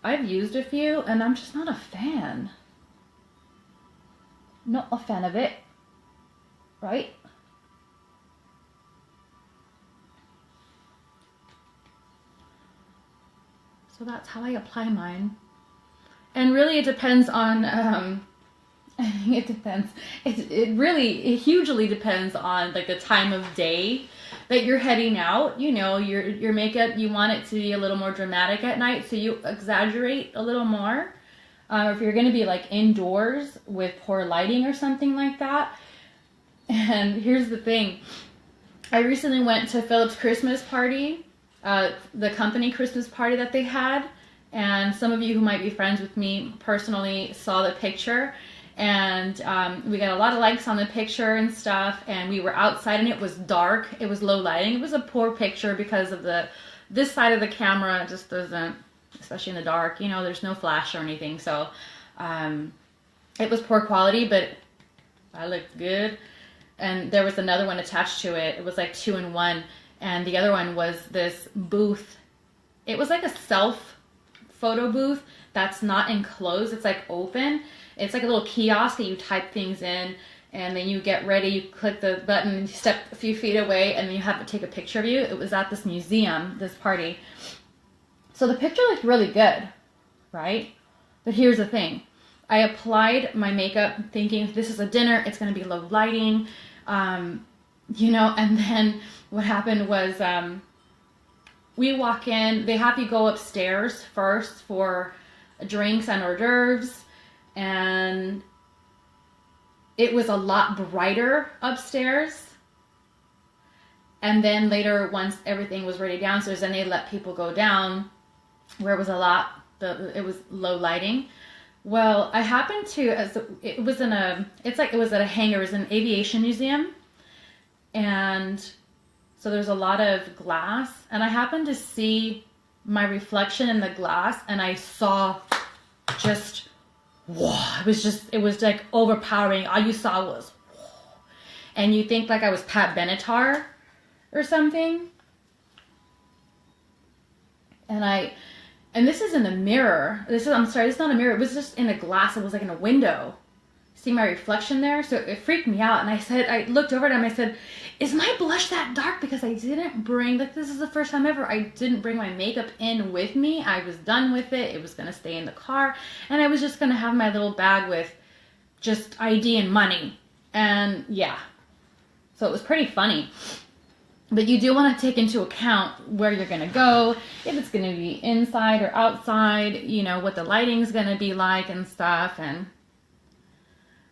I've used a few and I'm just not a fan. Not a fan of it, right? So that's how I apply mine. And really it depends on it depends. It hugely depends on like the time of day that you're heading out. You know, your makeup, you want it to be a little more dramatic at night, so you exaggerate a little more. If you're going to be like indoors with poor lighting or something like that. And here's the thing. I recently went to Philip's Christmas party, the company Christmas party that they had. And some of you who might be friends with me personally saw the picture. And we got a lot of likes on the picture and stuff, and we were outside and it was dark, it was low lighting, it was a poor picture because of this side of the camera just doesn't, especially in the dark, you know, there's no flash or anything, so it was poor quality, but I looked good. And there was another one attached to it, it was like 2 in 1, and the other one was this booth. It was like a self photo booth that's not enclosed. It's like open. It's like a little kiosk that you type things in, and then you get ready, you click the button, and you step a few feet away, and then you have it take a picture of you. It was at this museum, this party. So the picture looked really good, right? But here's the thing. I applied my makeup thinking this is a dinner, it's going to be low lighting, you know, and then what happened was we walk in, they have you go upstairs first for drinks and hors d'oeuvres, and it was a lot brighter upstairs. And then later, once everything was ready downstairs, then they let people go down where it was it was low lighting. Well, I happened to, it was at a hangar, it was an aviation museum. And so there's a lot of glass, and I happened to see my reflection in the glass, and I saw just, whoa, it was like overpowering. All you saw was, whoa. And you think like I was Pat Benatar or something. And this is in the mirror. I'm sorry, it's not a mirror. It was just in a glass. It was like in a window. See my reflection there? So it freaked me out. And I looked over at him. I said, is my blush that dark? Because I didn't bring, like, this is the first time ever, I didn't bring my makeup in with me. I was done with it. It was going to stay in the car. And I was just going to have my little bag with just ID and money. And yeah. So it was pretty funny. But you do want to take into account where you're going to go, if it's going to be inside or outside, you know, what the lighting's going to be like and stuff. And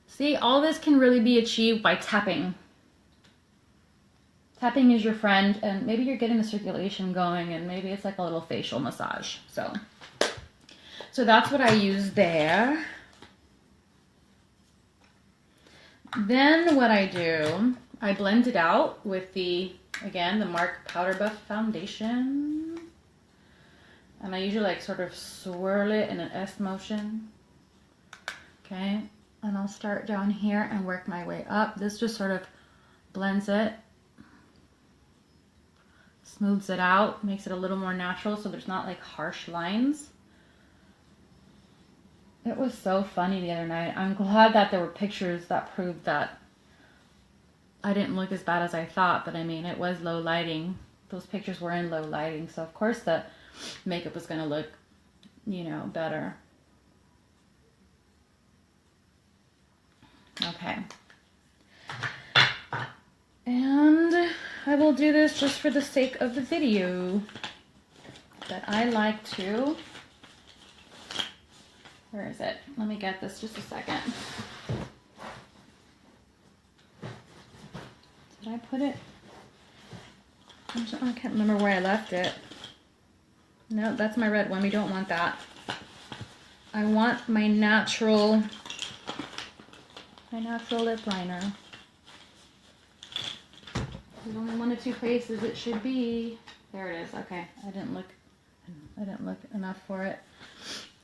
see, all this can really be achieved by tapping. Tapping is your friend, and maybe you're getting the circulation going, and maybe it's like a little facial massage. So that's what I use there. Then what I do, I blend it out with the MARC Powder Buff Foundation. And I usually like sort of swirl it in an S motion. Okay, and I'll start down here and work my way up. This just sort of blends it, smooths it out, makes it a little more natural so there's not like harsh lines. It was so funny the other night. I'm glad that there were pictures that proved that I didn't look as bad as I thought, but I mean, it was low lighting. Those pictures were in low lighting, so of course the makeup was going to look, you know, better. Okay. And I will do this just for the sake of the video. But I like to... Where is it? Let me get this just a second. Did I put it? I can't remember where I left it. No, that's my red one. We don't want that. I want my natural lip liner. There's only one or two places it should be. There it is. Okay, I didn't look enough for it.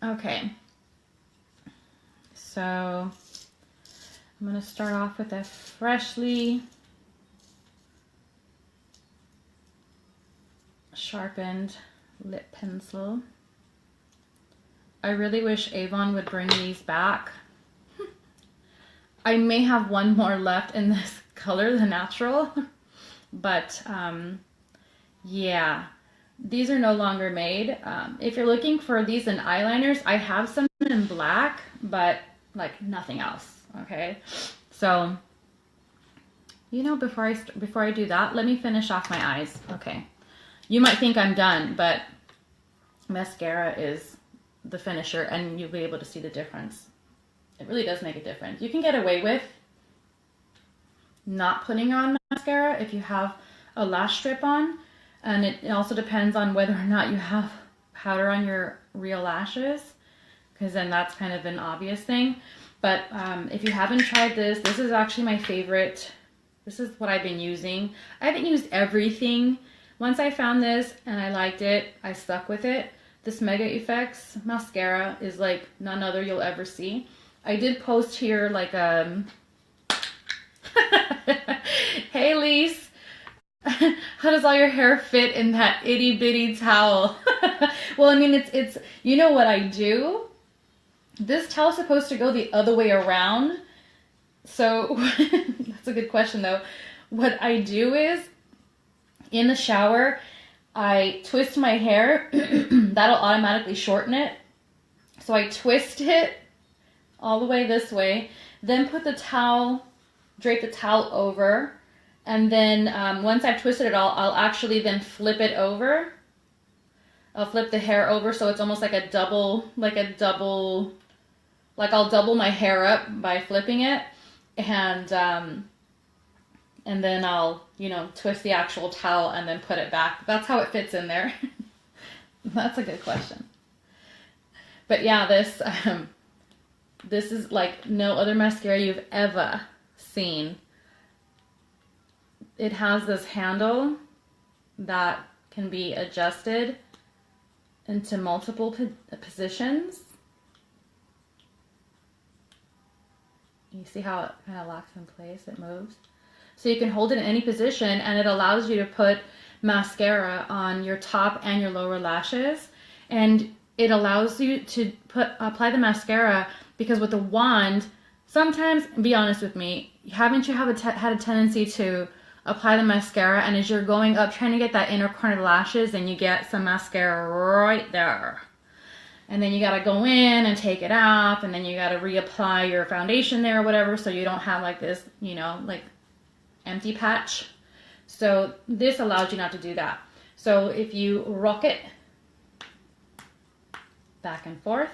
Okay. So I'm going to start off with a freshly sharpened lip pencil. I really wish Avon would bring these back. I may have one more left in this color, the natural, but yeah, these are no longer made. If you're looking for these in eyeliners, I have some in black, but like nothing else. Okay, so you know, before I do that, let me finish off my eyes. Okay, you might think I'm done, but mascara is the finisher, and you'll be able to see the difference. It really does make a difference. You can get away with not putting on mascara if you have a lash strip on, and it also depends on whether or not you have powder on your real lashes, because then that's kind of an obvious thing. But if you haven't tried this, this is actually my favorite. This is what I've been using. I haven't used everything. Once I found this and I liked it, I stuck with it. This Mega Effects mascara is like none other you'll ever see. I did post here like hey Lise, How does all your hair fit in that itty bitty towel? Well, I mean, it's, you know what I do? This towel is supposed to go the other way around. So that's a good question though. What I do is in the shower, I twist my hair. That'll automatically shorten it. So I twist it all the way this way, then put the towel, drape the towel over, and then once I've twisted it all, I'll actually then flip it over. I'll flip the hair over so it's almost like a double, like I'll double my hair up by flipping it, and then I'll, you know, twist the actual towel and then put it back. That's how it fits in there. That's a good question. But yeah, this is like no other mascara you've ever seen. It has this handle that can be adjusted into multiple positions. You see how it kind of locks in place, it moves. So you can hold it in any position, and it allows you to put mascara on your top and your lower lashes. And it allows you to apply the mascara, because with the wand, sometimes, be honest with me, haven't you had a tendency to apply the mascara, and as you're going up trying to get that inner corner of the lashes, and you get some mascara right there. And then you gotta go in and take it off, and then you gotta reapply your foundation there or whatever, so you don't have like this, you know, like empty patch. So this allows you not to do that. So if you rock it back and forth,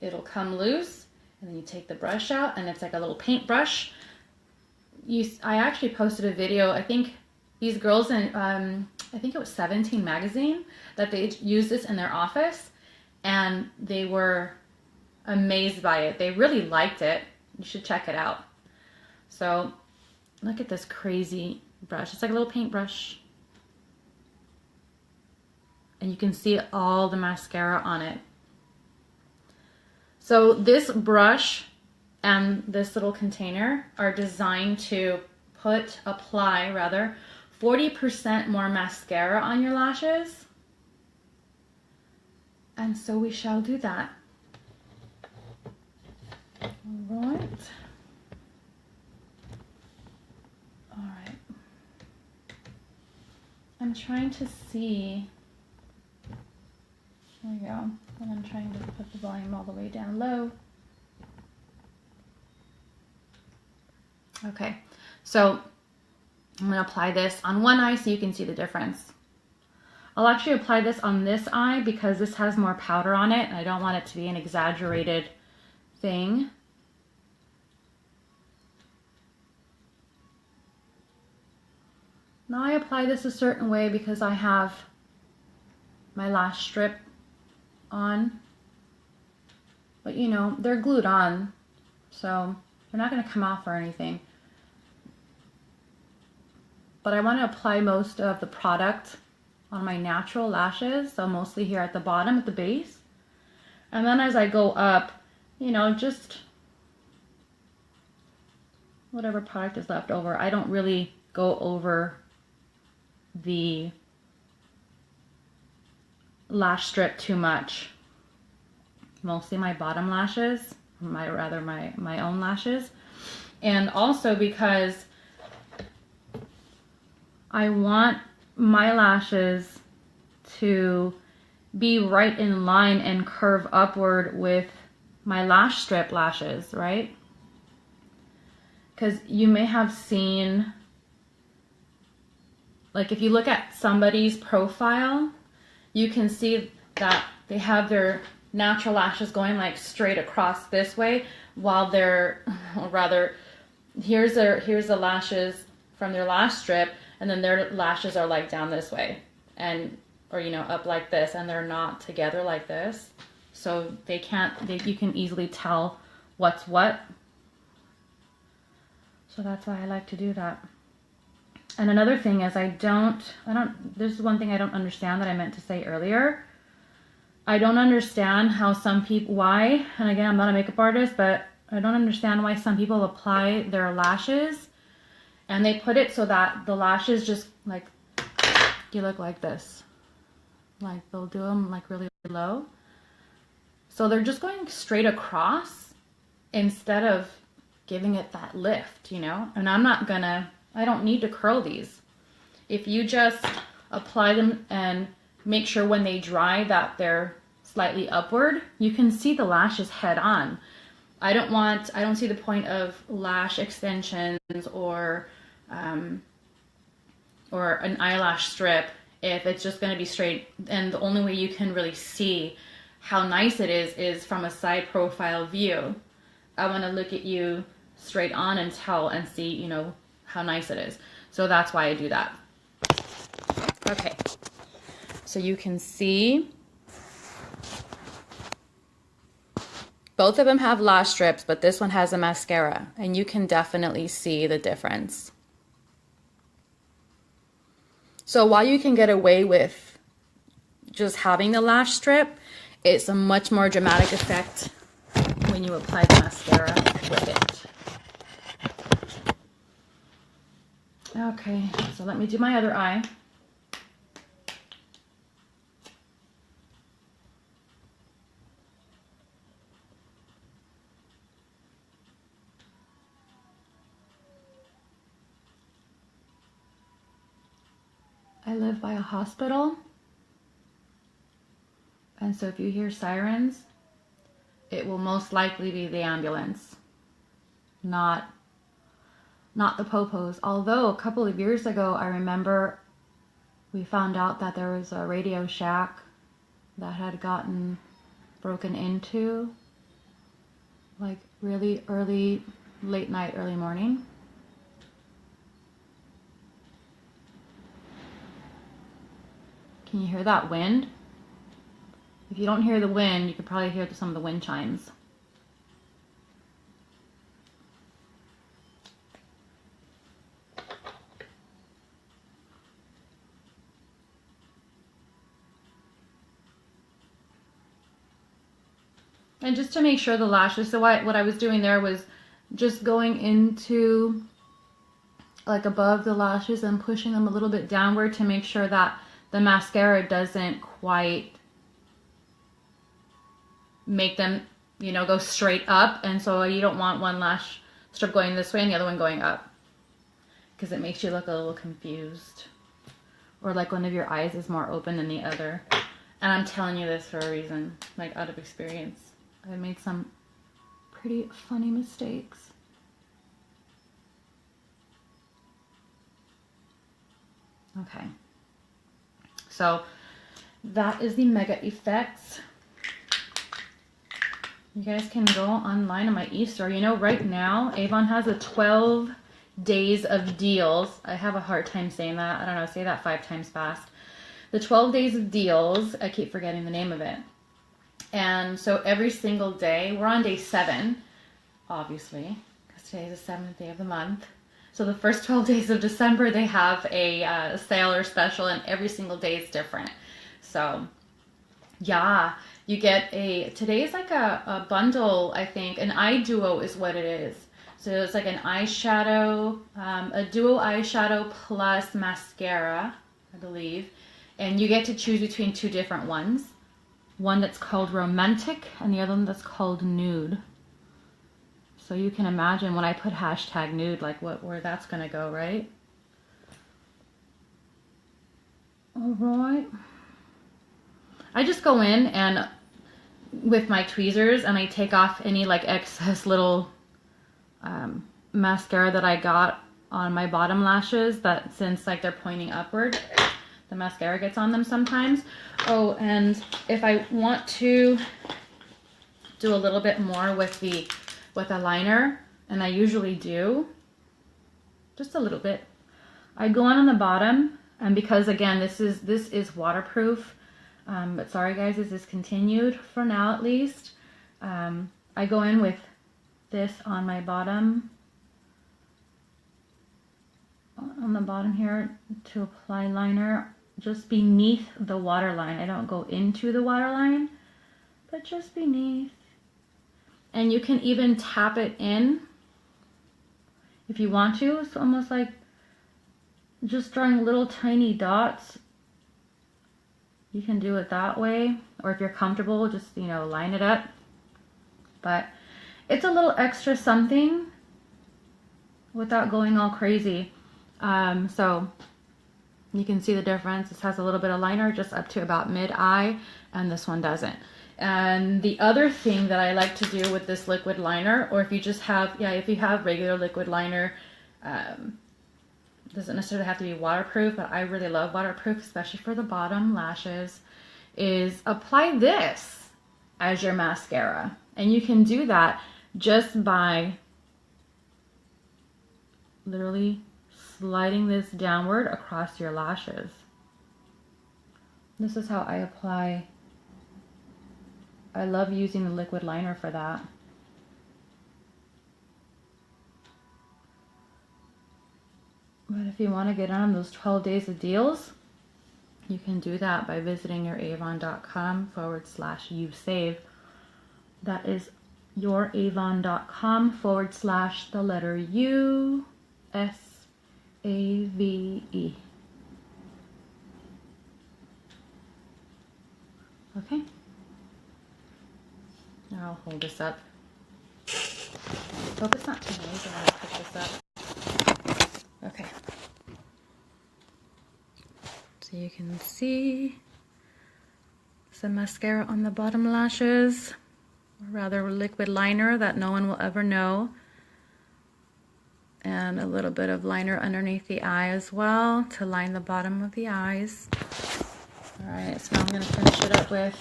it'll come loose, and then you take the brush out, and it's like a little paintbrush. I actually posted a video, I think these girls in, I think it was 17 magazine, that they used this in their office, and they were amazed by it. They really liked it. You should check it out. So look at this crazy brush. It's like a little paintbrush. And you can see all the mascara on it. So this brush and this little container are designed to apply 40% more mascara on your lashes. And so we shall do that. All right. All right. I'm trying to see. There we go. And I'm trying to put the volume all the way down low. Okay, so I'm going to apply this on one eye so you can see the difference. I'll actually apply this on this eye because this has more powder on it, and I don't want it to be an exaggerated thing. Now I apply this a certain way because I have my lash strip on, but you know, they're glued on, so they're not going to come off or anything. But I want to apply most of the product on my natural lashes, so mostly here at the bottom, at the base. And then as I go up, you know, just whatever product is left over. I don't really go over the lash strip too much. Mostly my bottom lashes, my own lashes. And also because I want my lashes to be right in line and curve upward with my lash strip lashes, right? Because you may have seen, like if you look at somebody's profile, you can see that they have their natural lashes going like straight across this way, while they're, or rather, here's the lashes from their lash strip, and then their lashes are like down this way, and, or you know, up like this, and they're not together like this. So you can easily tell what's what. So that's why I like to do that. And another thing is this is one thing I don't understand that I meant to say earlier. I don't understand how some people, and again, I'm not a makeup artist, but I don't understand why some people apply their lashes And they put it so that the lashes just like, you look like this. Like they'll do them like really low. So they're just going straight across instead of giving it that lift, you know? And I don't need to curl these. If you just apply them and make sure when they dry that they're slightly upward, you can see the lashes head on. I don't see the point of lash extensions or an eyelash strip if it's just going to be straight. And the only way you can really see how nice it is from a side profile view. I want to look at you straight on and tell and see, you know, how nice it is. So that's why I do that. Okay, so you can see both of them have lash strips, but this one has a mascara, and you can definitely see the difference. So while you can get away with just having the lash strip, it's a much more dramatic effect when you apply the mascara with it. Okay, so let me do my other eye. I live by a hospital, and so if you hear sirens, it will most likely be the ambulance, not the popos. Although a couple of years ago, I remember we found out that there was a Radio Shack that had gotten broken into, like really early, late night, early morning. Can you hear that wind? If you don't hear the wind, you could probably hear some of the wind chimes. And just to make sure the lashes, so what I was doing there was just going into like above the lashes and pushing them a little bit downward to make sure that the mascara doesn't quite make them, you know, go straight up. And so you don't want one lash strip going this way and the other one going up, because it makes you look a little confused, or like one of your eyes is more open than the other. And I'm telling you this for a reason, like out of experience. I made some pretty funny mistakes. Okay, so that is the Mega Effects. You guys can go online on my e-store. You know, right now, Avon has a 12 days of deals. I have a hard time saying that. I don't know, say that 5 times fast. The 12 days of deals, I keep forgetting the name of it. And so every single day, we're on day 7, obviously, because today is the 7th day of the month. So the first 12 days of December, they have a sale or special, and every single day is different. So yeah, you get today's like a bundle, I think. An eye duo is what it is. So it's like an eyeshadow, a duo eyeshadow plus mascara, I believe. And you get to choose between 2 different ones. One that's called Romantic and the other one that's called Nude. So you can imagine when I put hashtag nude, like where that's gonna go, right? All right. I just go in and with my tweezers and I take off any like excess little mascara that I got on my bottom lashes, that since like they're pointing upward, the mascara gets on them sometimes. Oh, and if I want to do a little bit more with a liner, and I usually do, just a little bit, I go on the bottom, and because again this is waterproof, but sorry guys, this is continued for now at least. I go in with this on my bottom, on the bottom here, to apply liner just beneath the waterline. I don't go into the waterline, but just beneath. And you can even tap it in if you want to. It's almost like just drawing little tiny dots. You can do it that way, or if you're comfortable, just, you know, line it up. But it's a little extra something without going all crazy. So you can see the difference. This has a little bit of liner just up to about mid-eye, and this one doesn't. And the other thing that I like to do with this liquid liner, or if you just have, if you have regular liquid liner, doesn't necessarily have to be waterproof, but I really love waterproof, especially for the bottom lashes, is apply this as your mascara. And you can do that just by literally sliding this downward across your lashes. This is how I apply. I love using the liquid liner for that. But if you want to get on those 12 days of deals, you can do that by visiting your avon.com/usave. That is youravon.com/ the letter U, SAVE. Okay. Now I'll hold this up. Hope it's not too noisy when I push this up. Okay. So you can see some mascara on the bottom lashes, or rather liquid liner that no one will ever know, and a little bit of liner underneath the eye as well to line the bottom of the eyes. All right, so now I'm going to finish it up with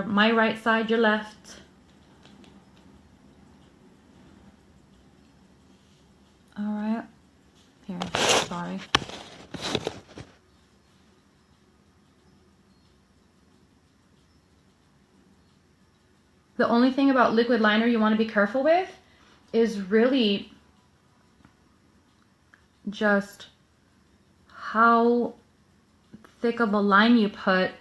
my right side, your left. All right. Here, sorry. The only thing about liquid liner you want to be careful with is really just how thick of a line you put,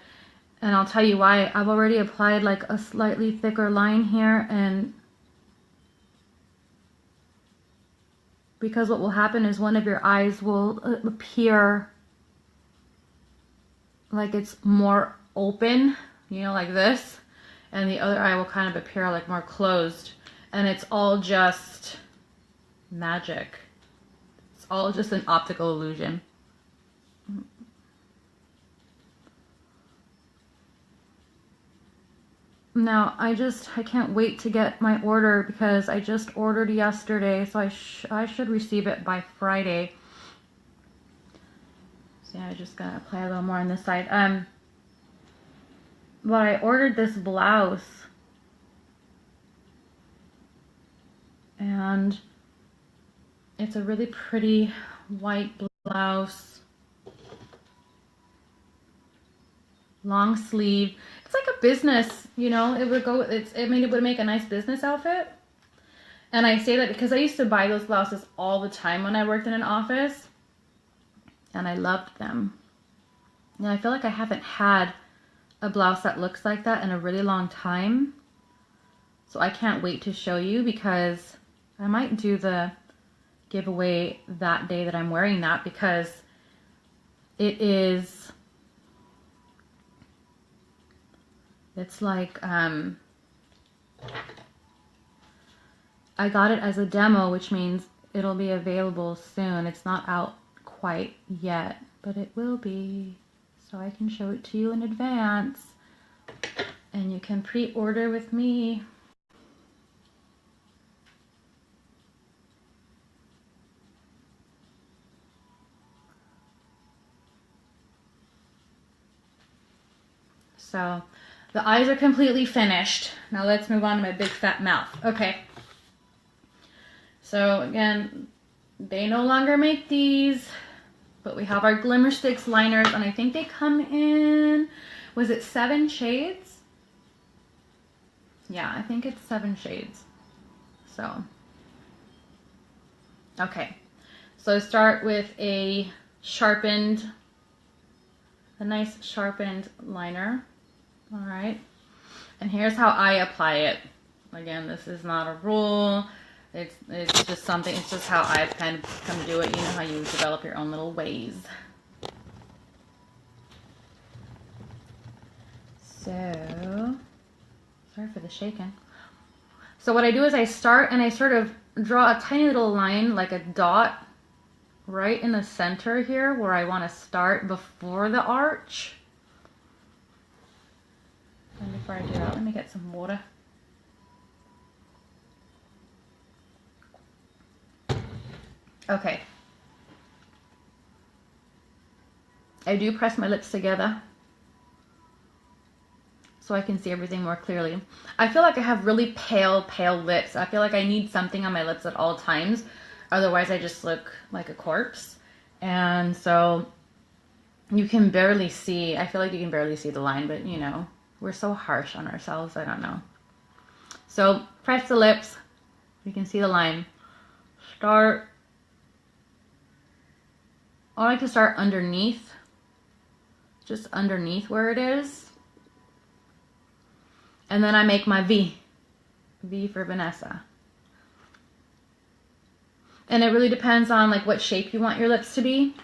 and I'll tell you why. I've already applied like a slightly thicker line here, and because what will happen is one of your eyes will appear like it's more open, you know, like this, and the other eye will kind of appear like more closed, and it's all just magic. It's all just an optical illusion. Now, I can't wait to get my order because I just ordered yesterday, so I should receive it by Friday. So yeah, I just gotta apply a little more on this side. But I ordered this blouse, and it's a really pretty white blouse, long sleeve. It's like a business, you know, it would make a nice business outfit. And I say that because I used to buy those blouses all the time when I worked in an office, and I loved them. And I feel like I haven't had a blouse that looks like that in a really long time. So I can't wait to show you, because I might do the giveaway that day that I'm wearing that, because it's like, I got it as a demo, which means it'll be available soon. It's not out quite yet, but it will be. So I can show it to you in advance, and you can pre-order with me. So the eyes are completely finished. Now let's move on to my big fat mouth. Okay. So again, they no longer make these, but we have our Glimmer Sticks liners, and I think they come in, was it 7 shades? Yeah, I think it's 7 shades. So, okay. So start with a nice sharpened liner. All right. And here's how I apply it. Again, this is not a rule. It's just something, it's just how I've kind of come to do it. You know how you develop your own little ways. So, sorry for the shaking. So what I do is I start and I sort of draw a tiny little line, like a dot, right in the center here where I want to start before the arch. And before I do that, let me get some water. Okay. I do press my lips together so I can see everything more clearly. I feel like I have really pale lips. I feel like I need something on my lips at all times. Otherwise, I just look like a corpse. And so you can barely see, I feel like you can barely see the line, but you know, we're so harsh on ourselves. I don't know. So press the lips. You can see the line. Start. I like to start underneath, just underneath where it is. And then I make my V. V for Vanessa. And it really depends on like what shape you want your lips to be.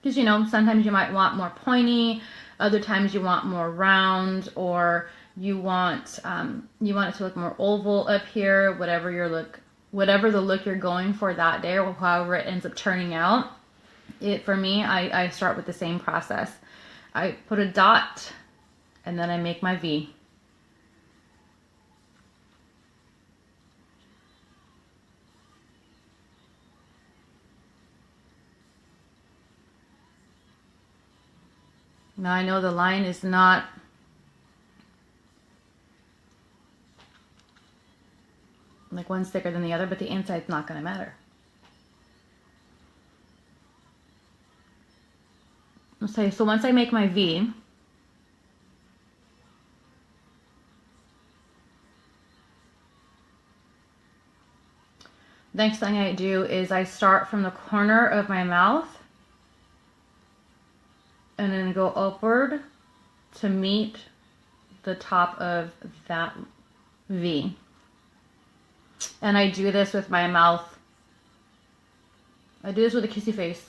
Because you know, sometimes you might want more pointy, other times you want more round, or you want it to look more oval up here, whatever the look you're going for that day, or however it ends up turning out. For me, I start with the same process. I put a dot and then I make my V. Now I know the line is not like one's thicker than the other, but the inside's not going to matter. Okay, so once I make my V, next thing I do is I start from the corner of my mouth and then go upward to meet the top of that V. And I do this with my mouth. I do this with a kissy face.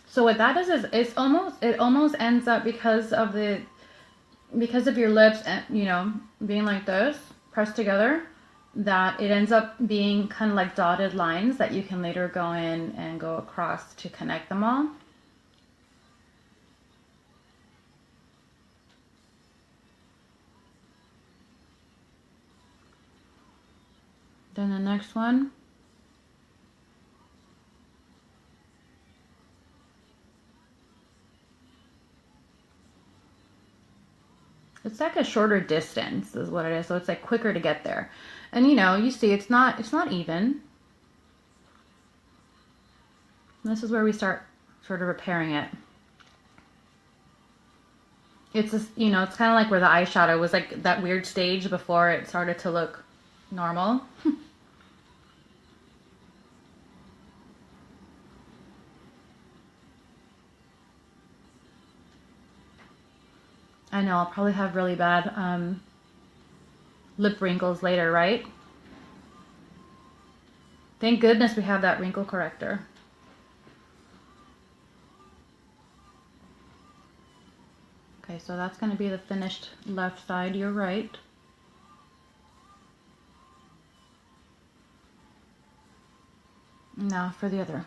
So what that does is it almost ends up because of your lips and you know being like this pressed together, that it ends up being kind of like dotted lines that you can later go in and go across to connect them all. Then the next one. It's like a shorter distance is what it is, so it's like quicker to get there. And you know, you see it's not even. And this is where we start sort of repairing it. It's just, you know, it's kind of like where the eyeshadow was like that weird stage before it started to look normal. I know, I'll probably have really bad lip wrinkles later, right? Thank goodness we have that wrinkle corrector. Okay, so that's going to be the finished left side, your right. Now for the other.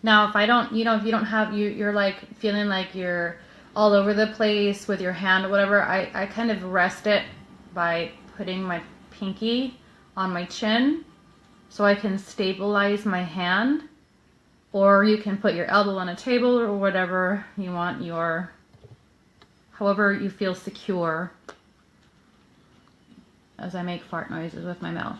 Now, if I don't, you know, if you don't have, you're like feeling like you're all over the place with your hand or whatever, I kind of rest it by putting my pinky on my chin so I can stabilize my hand. Or you can put your elbow on a table or whatever you want however you feel secure, as I make fart noises with my mouth.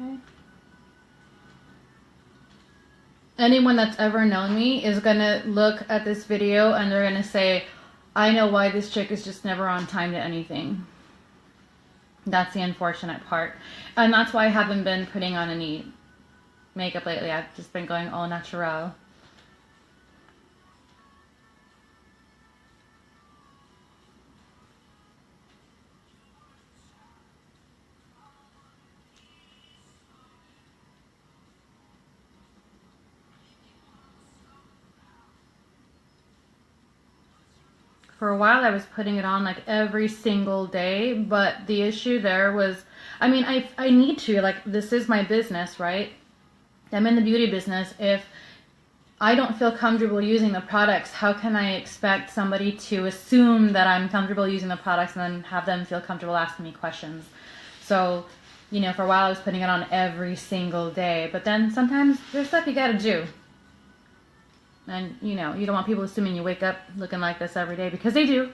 Okay. Anyone that's ever known me is gonna look at this video and they're gonna say, I know why this chick is just never on time to anything. That's the unfortunate part. And that's why I haven't been putting on any makeup lately. I've just been going all natural. For a while I was putting it on like every single day, but the issue there was, I mean, I need to, like, this is my business, right? I'm in the beauty business. If I don't feel comfortable using the products, how can I expect somebody to assume that I'm comfortable using the products and then have them feel comfortable asking me questions? So, you know, for a while I was putting it on every single day, but then sometimes there's stuff you gotta do. And, you know, you don't want people assuming you wake up looking like this every day, because they do.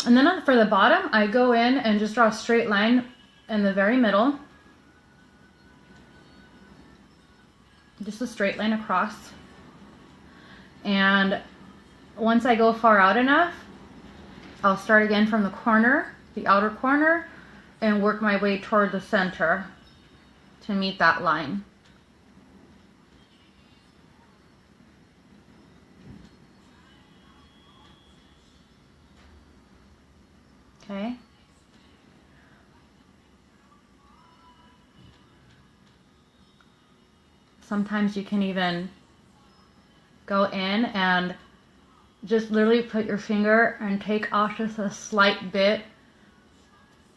And then for the bottom, I go in and just draw a straight line in the very middle. Just a straight line across. And once I go far out enough, I'll start again from the corner, the outer corner, and work my way toward the center to meet that line. Okay. Sometimes you can even go in and just literally put your finger and take off just a slight bit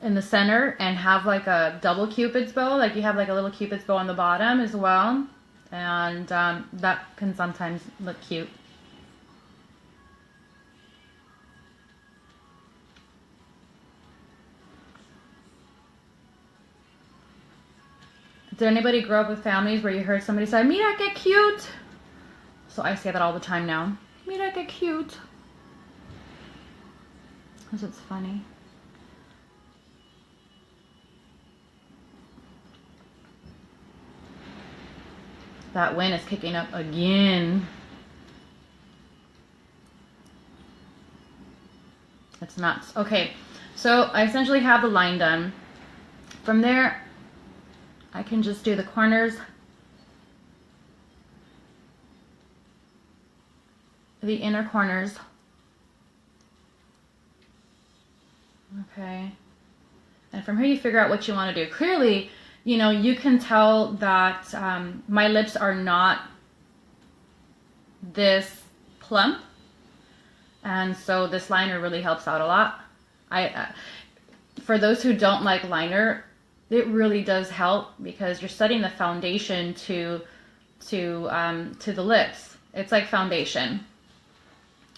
in the center and have like a double cupid's bow, like you have like a little cupid's bow on the bottom as well, and that can sometimes look cute. Did anybody grow up with families where you heard somebody say, "Mira que cute"? So I say that all the time now. Mira que cute. Because it's funny. That wind is kicking up again. It's nuts. Okay, so I essentially have the line done. From there, I can just do the corners, the inner corners. Okay. And from here you figure out what you want to do. Clearly, you know, you can tell that my lips are not this plump. And so this liner really helps out a lot. For those who don't like liner, it really does help because you're setting the foundation to the lips. It's like foundation.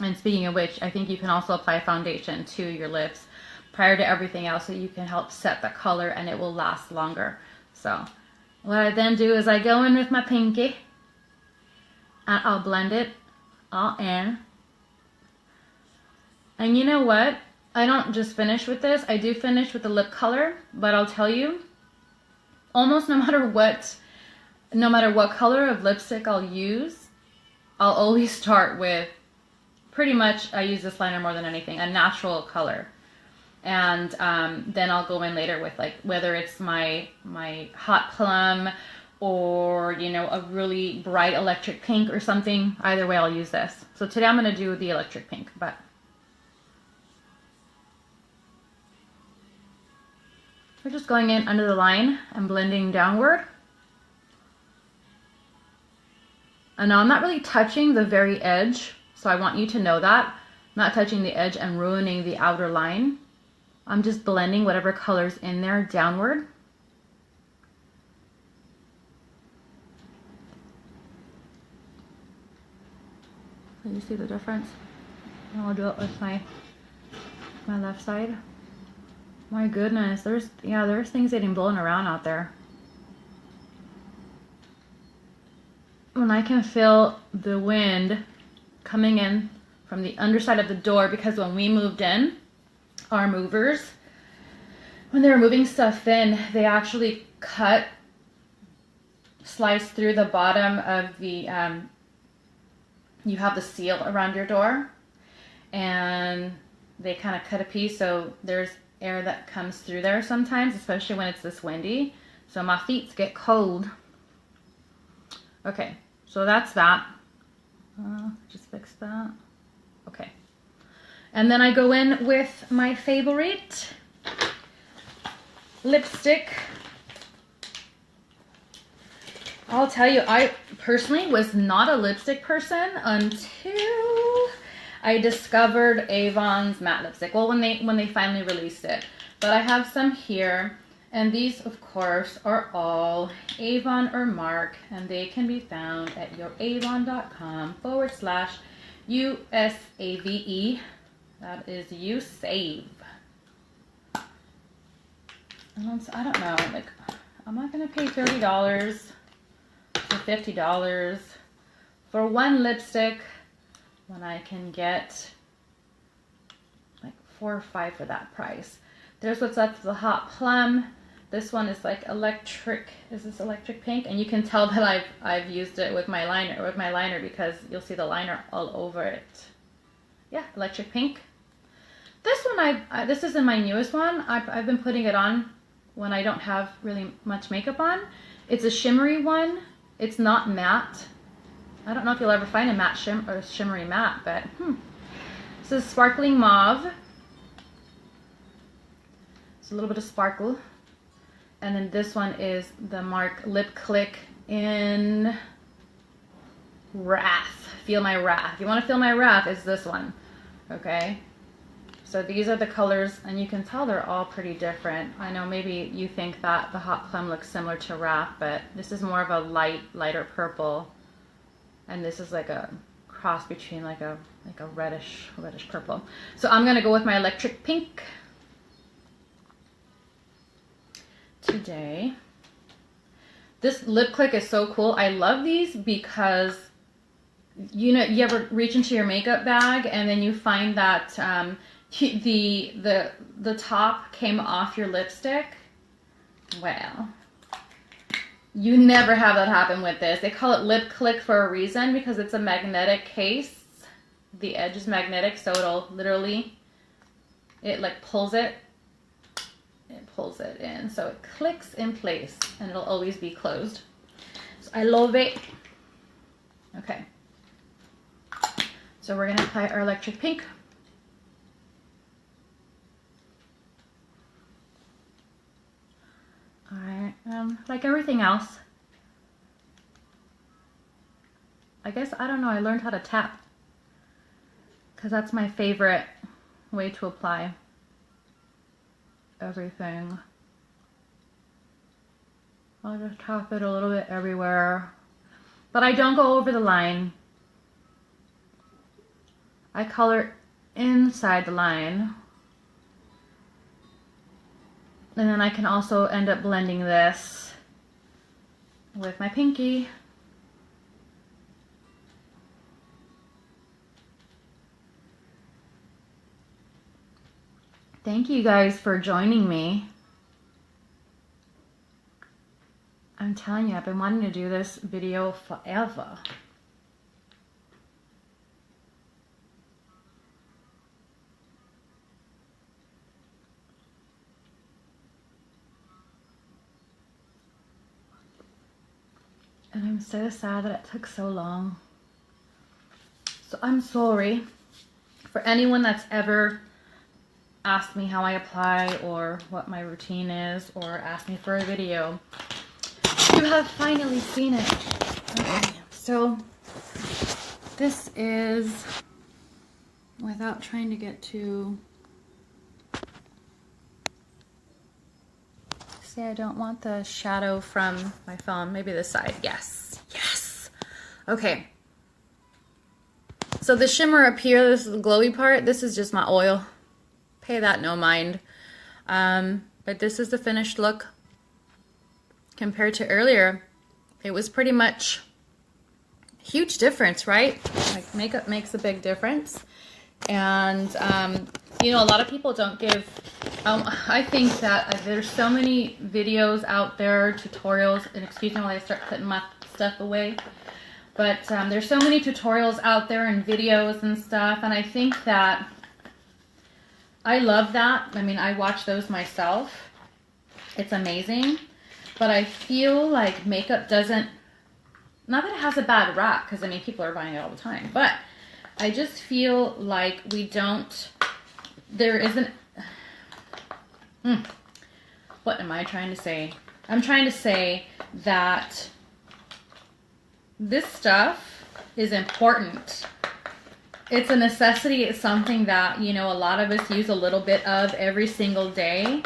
And speaking of which, I think you can also apply foundation to your lips prior to everything else, so you can help set the color and it will last longer. So what I then do is I go in with my pinky and I'll blend it all in. And you know what? I don't just finish with this. I do finish with the lip color, but I'll tell you, almost no matter what color of lipstick I'll use, I'll always start with, pretty much I use this liner more than anything, a natural color. And then I'll go in later with, like, whether it's my hot plum or, you know, a really bright electric pink or something. Either way, I'll use this. So today I'm going to do the electric pink, but we're just going in under the line and blending downward. And now I'm not really touching the very edge, so I want you to know that. I'm not touching the edge and ruining the outer line. I'm just blending whatever color's in there downward. So you see the difference? And I'll do it with my left side. My goodness, there's things getting blown around out there. When I can feel the wind coming in from the underside of the door, because when we moved in, our movers, when they're moving stuff in, they actually slice through the bottom of the, you have the seal around your door, and they kind of cut a piece, so there's air that comes through there sometimes, especially when it's this windy. So my feet get cold. Okay, so that's that. Just fix that. Okay. And then I go in with my favorite lipstick. I'll tell you, I personally was not a lipstick person until I discovered Avon's matte lipstick. Well, when they finally released it. But I have some here, and these, of course, are all Avon or Mark, and they can be found at youravon.com/USAVE. That is you save. I don't know, like, I'm not gonna pay $30 or $50 for one lipstick when I can get like 4 or 5 for that price. There's what's up to the hot plum. This one is like electric. Is this electric pink? And you can tell that I've used it with my liner because you'll see the liner all over it. Yeah, electric pink. This one this isn't my newest one. I've been putting it on when I don't have really much makeup on. It's a shimmery one. It's not matte. I don't know if you'll ever find a matte shimmery matte, but This is sparkling mauve. It's a little bit of sparkle. And then this one is the Mark Lip Click in Wrath. Feel My Wrath. If you want to feel my wrath, it's this one. Okay? So these are the colors, and you can tell they're all pretty different. I know maybe you think that the hot plum looks similar to Wrath, but this is more of a lighter purple, and this is like a cross between like a reddish purple. So I'm gonna go with my electric pink today. This lip click is so cool. I love these because you ever reach into your makeup bag and then you find that the top came off your lipstick. Well, you never have that happen with this. They call it lip click for a reason, because it's a magnetic case. The edge is magnetic, so it'll literally, it like pulls it in, so it clicks in place and it'll always be closed. So I love it. Okay, so we're gonna apply our electric pink. All right, like everything else, I guess, I don't know, I learned how to tap, because that's my favorite way to apply everything. I'll just tap it a little bit everywhere, but I don't go over the line. I color inside the line. And then I can also end up blending this with my pinky. Thank you guys for joining me. I'm telling you, I've been wanting to do this video forever. And I'm so sad that it took so long. So I'm sorry for anyone that's ever asked me how I apply or what my routine is, or asked me for a video. You have finally seen it. Okay, so this is, without trying to get too, see, I don't want the shadow from my phone. Maybe this side. Yes, yes. Okay. So the shimmer up here, this is the glowy part. This is just my oil. Pay that no mind. But this is the finished look. Compared to earlier, it was pretty much huge difference, right? Like, makeup makes a big difference. And You know, a lot of people don't give, I think that there's so many videos out there, tutorials, and excuse me while I start putting my stuff away, but there's so many tutorials out there and videos and stuff, and I think that I love that. I mean, I watch those myself. It's amazing, but I feel like makeup doesn't, not that it has a bad rap, because I mean, people are buying it all the time, but I just feel like we don't, there isn't, what am I trying to say? I'm trying to say that this stuff is important. It's a necessity. It's something that, you know, a lot of us use a little bit of every single day.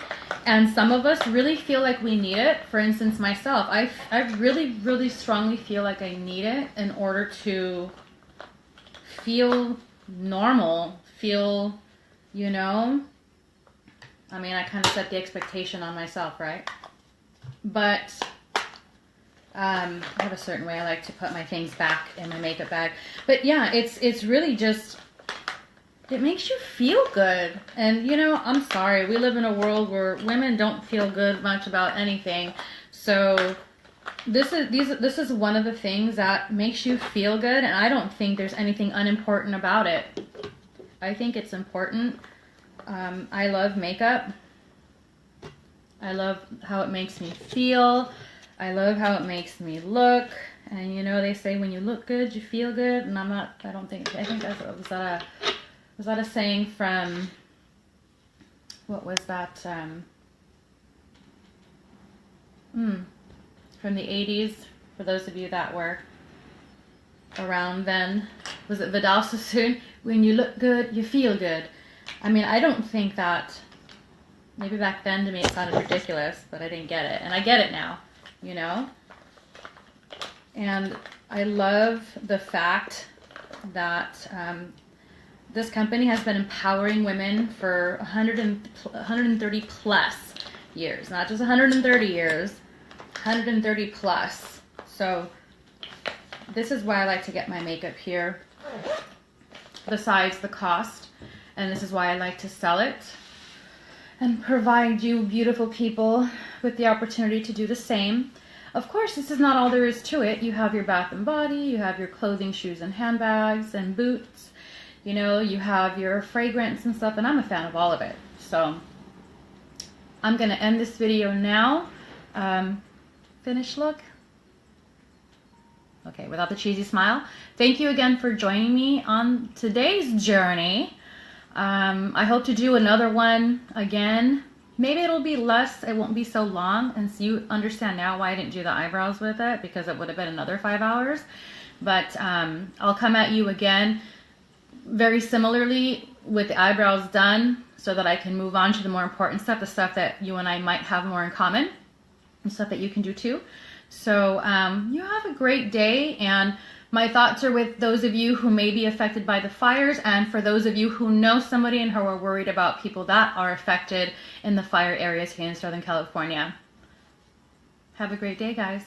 And some of us really feel like we need it. For instance, myself, I really, really strongly feel like I need it in order to feel normal, feel, you know, I mean, I kind of set the expectation on myself, right? But I have a certain way I like to put my things back in my makeup bag. But yeah, it's really just, it makes you feel good. And you know, I'm sorry, we live in a world where women don't feel good much about anything. So this is one of the things that makes you feel good, and I don't think there's anything unimportant about it. I think it's important. I love makeup. I love how it makes me feel. I love how it makes me look. And you know, they say when you look good, you feel good. And I think that was that a saying from, what was that? From the 80s, for those of you that were around then. Was it Vidal Sassoon? When you look good, you feel good. I mean, I don't think that, maybe back then to me it sounded ridiculous, but I didn't get it. And I get it now, you know? And I love the fact that this company has been empowering women for 130 plus years. Not just 130 years, 130 plus. So this is why I like to get my makeup here, besides the cost. And this is why I like to sell it and provide you beautiful people with the opportunity to do the same. Of course, this is not all there is to it. You have your bath and body, you have your clothing, shoes, and handbags, and boots. You know, you have your fragrance and stuff, and I'm a fan of all of it. So I'm going to end this video now. Finished look. Okay, without the cheesy smile. Thank you again for joining me on today's journey. I hope to do another one again. Maybe it'll be less, it won't be so long, and so you understand now why I didn't do the eyebrows with it, because it would have been another 5 hours. But I'll come at you again very similarly with the eyebrows done, so that I can move on to the more important stuff, the stuff that you and I might have more in common, and stuff that you can do too. So you have a great day, and my thoughts are with those of you who may be affected by the fires, and for those of you who know somebody and who are worried about people that are affected in the fire areas here in Southern California. Have a great day, guys.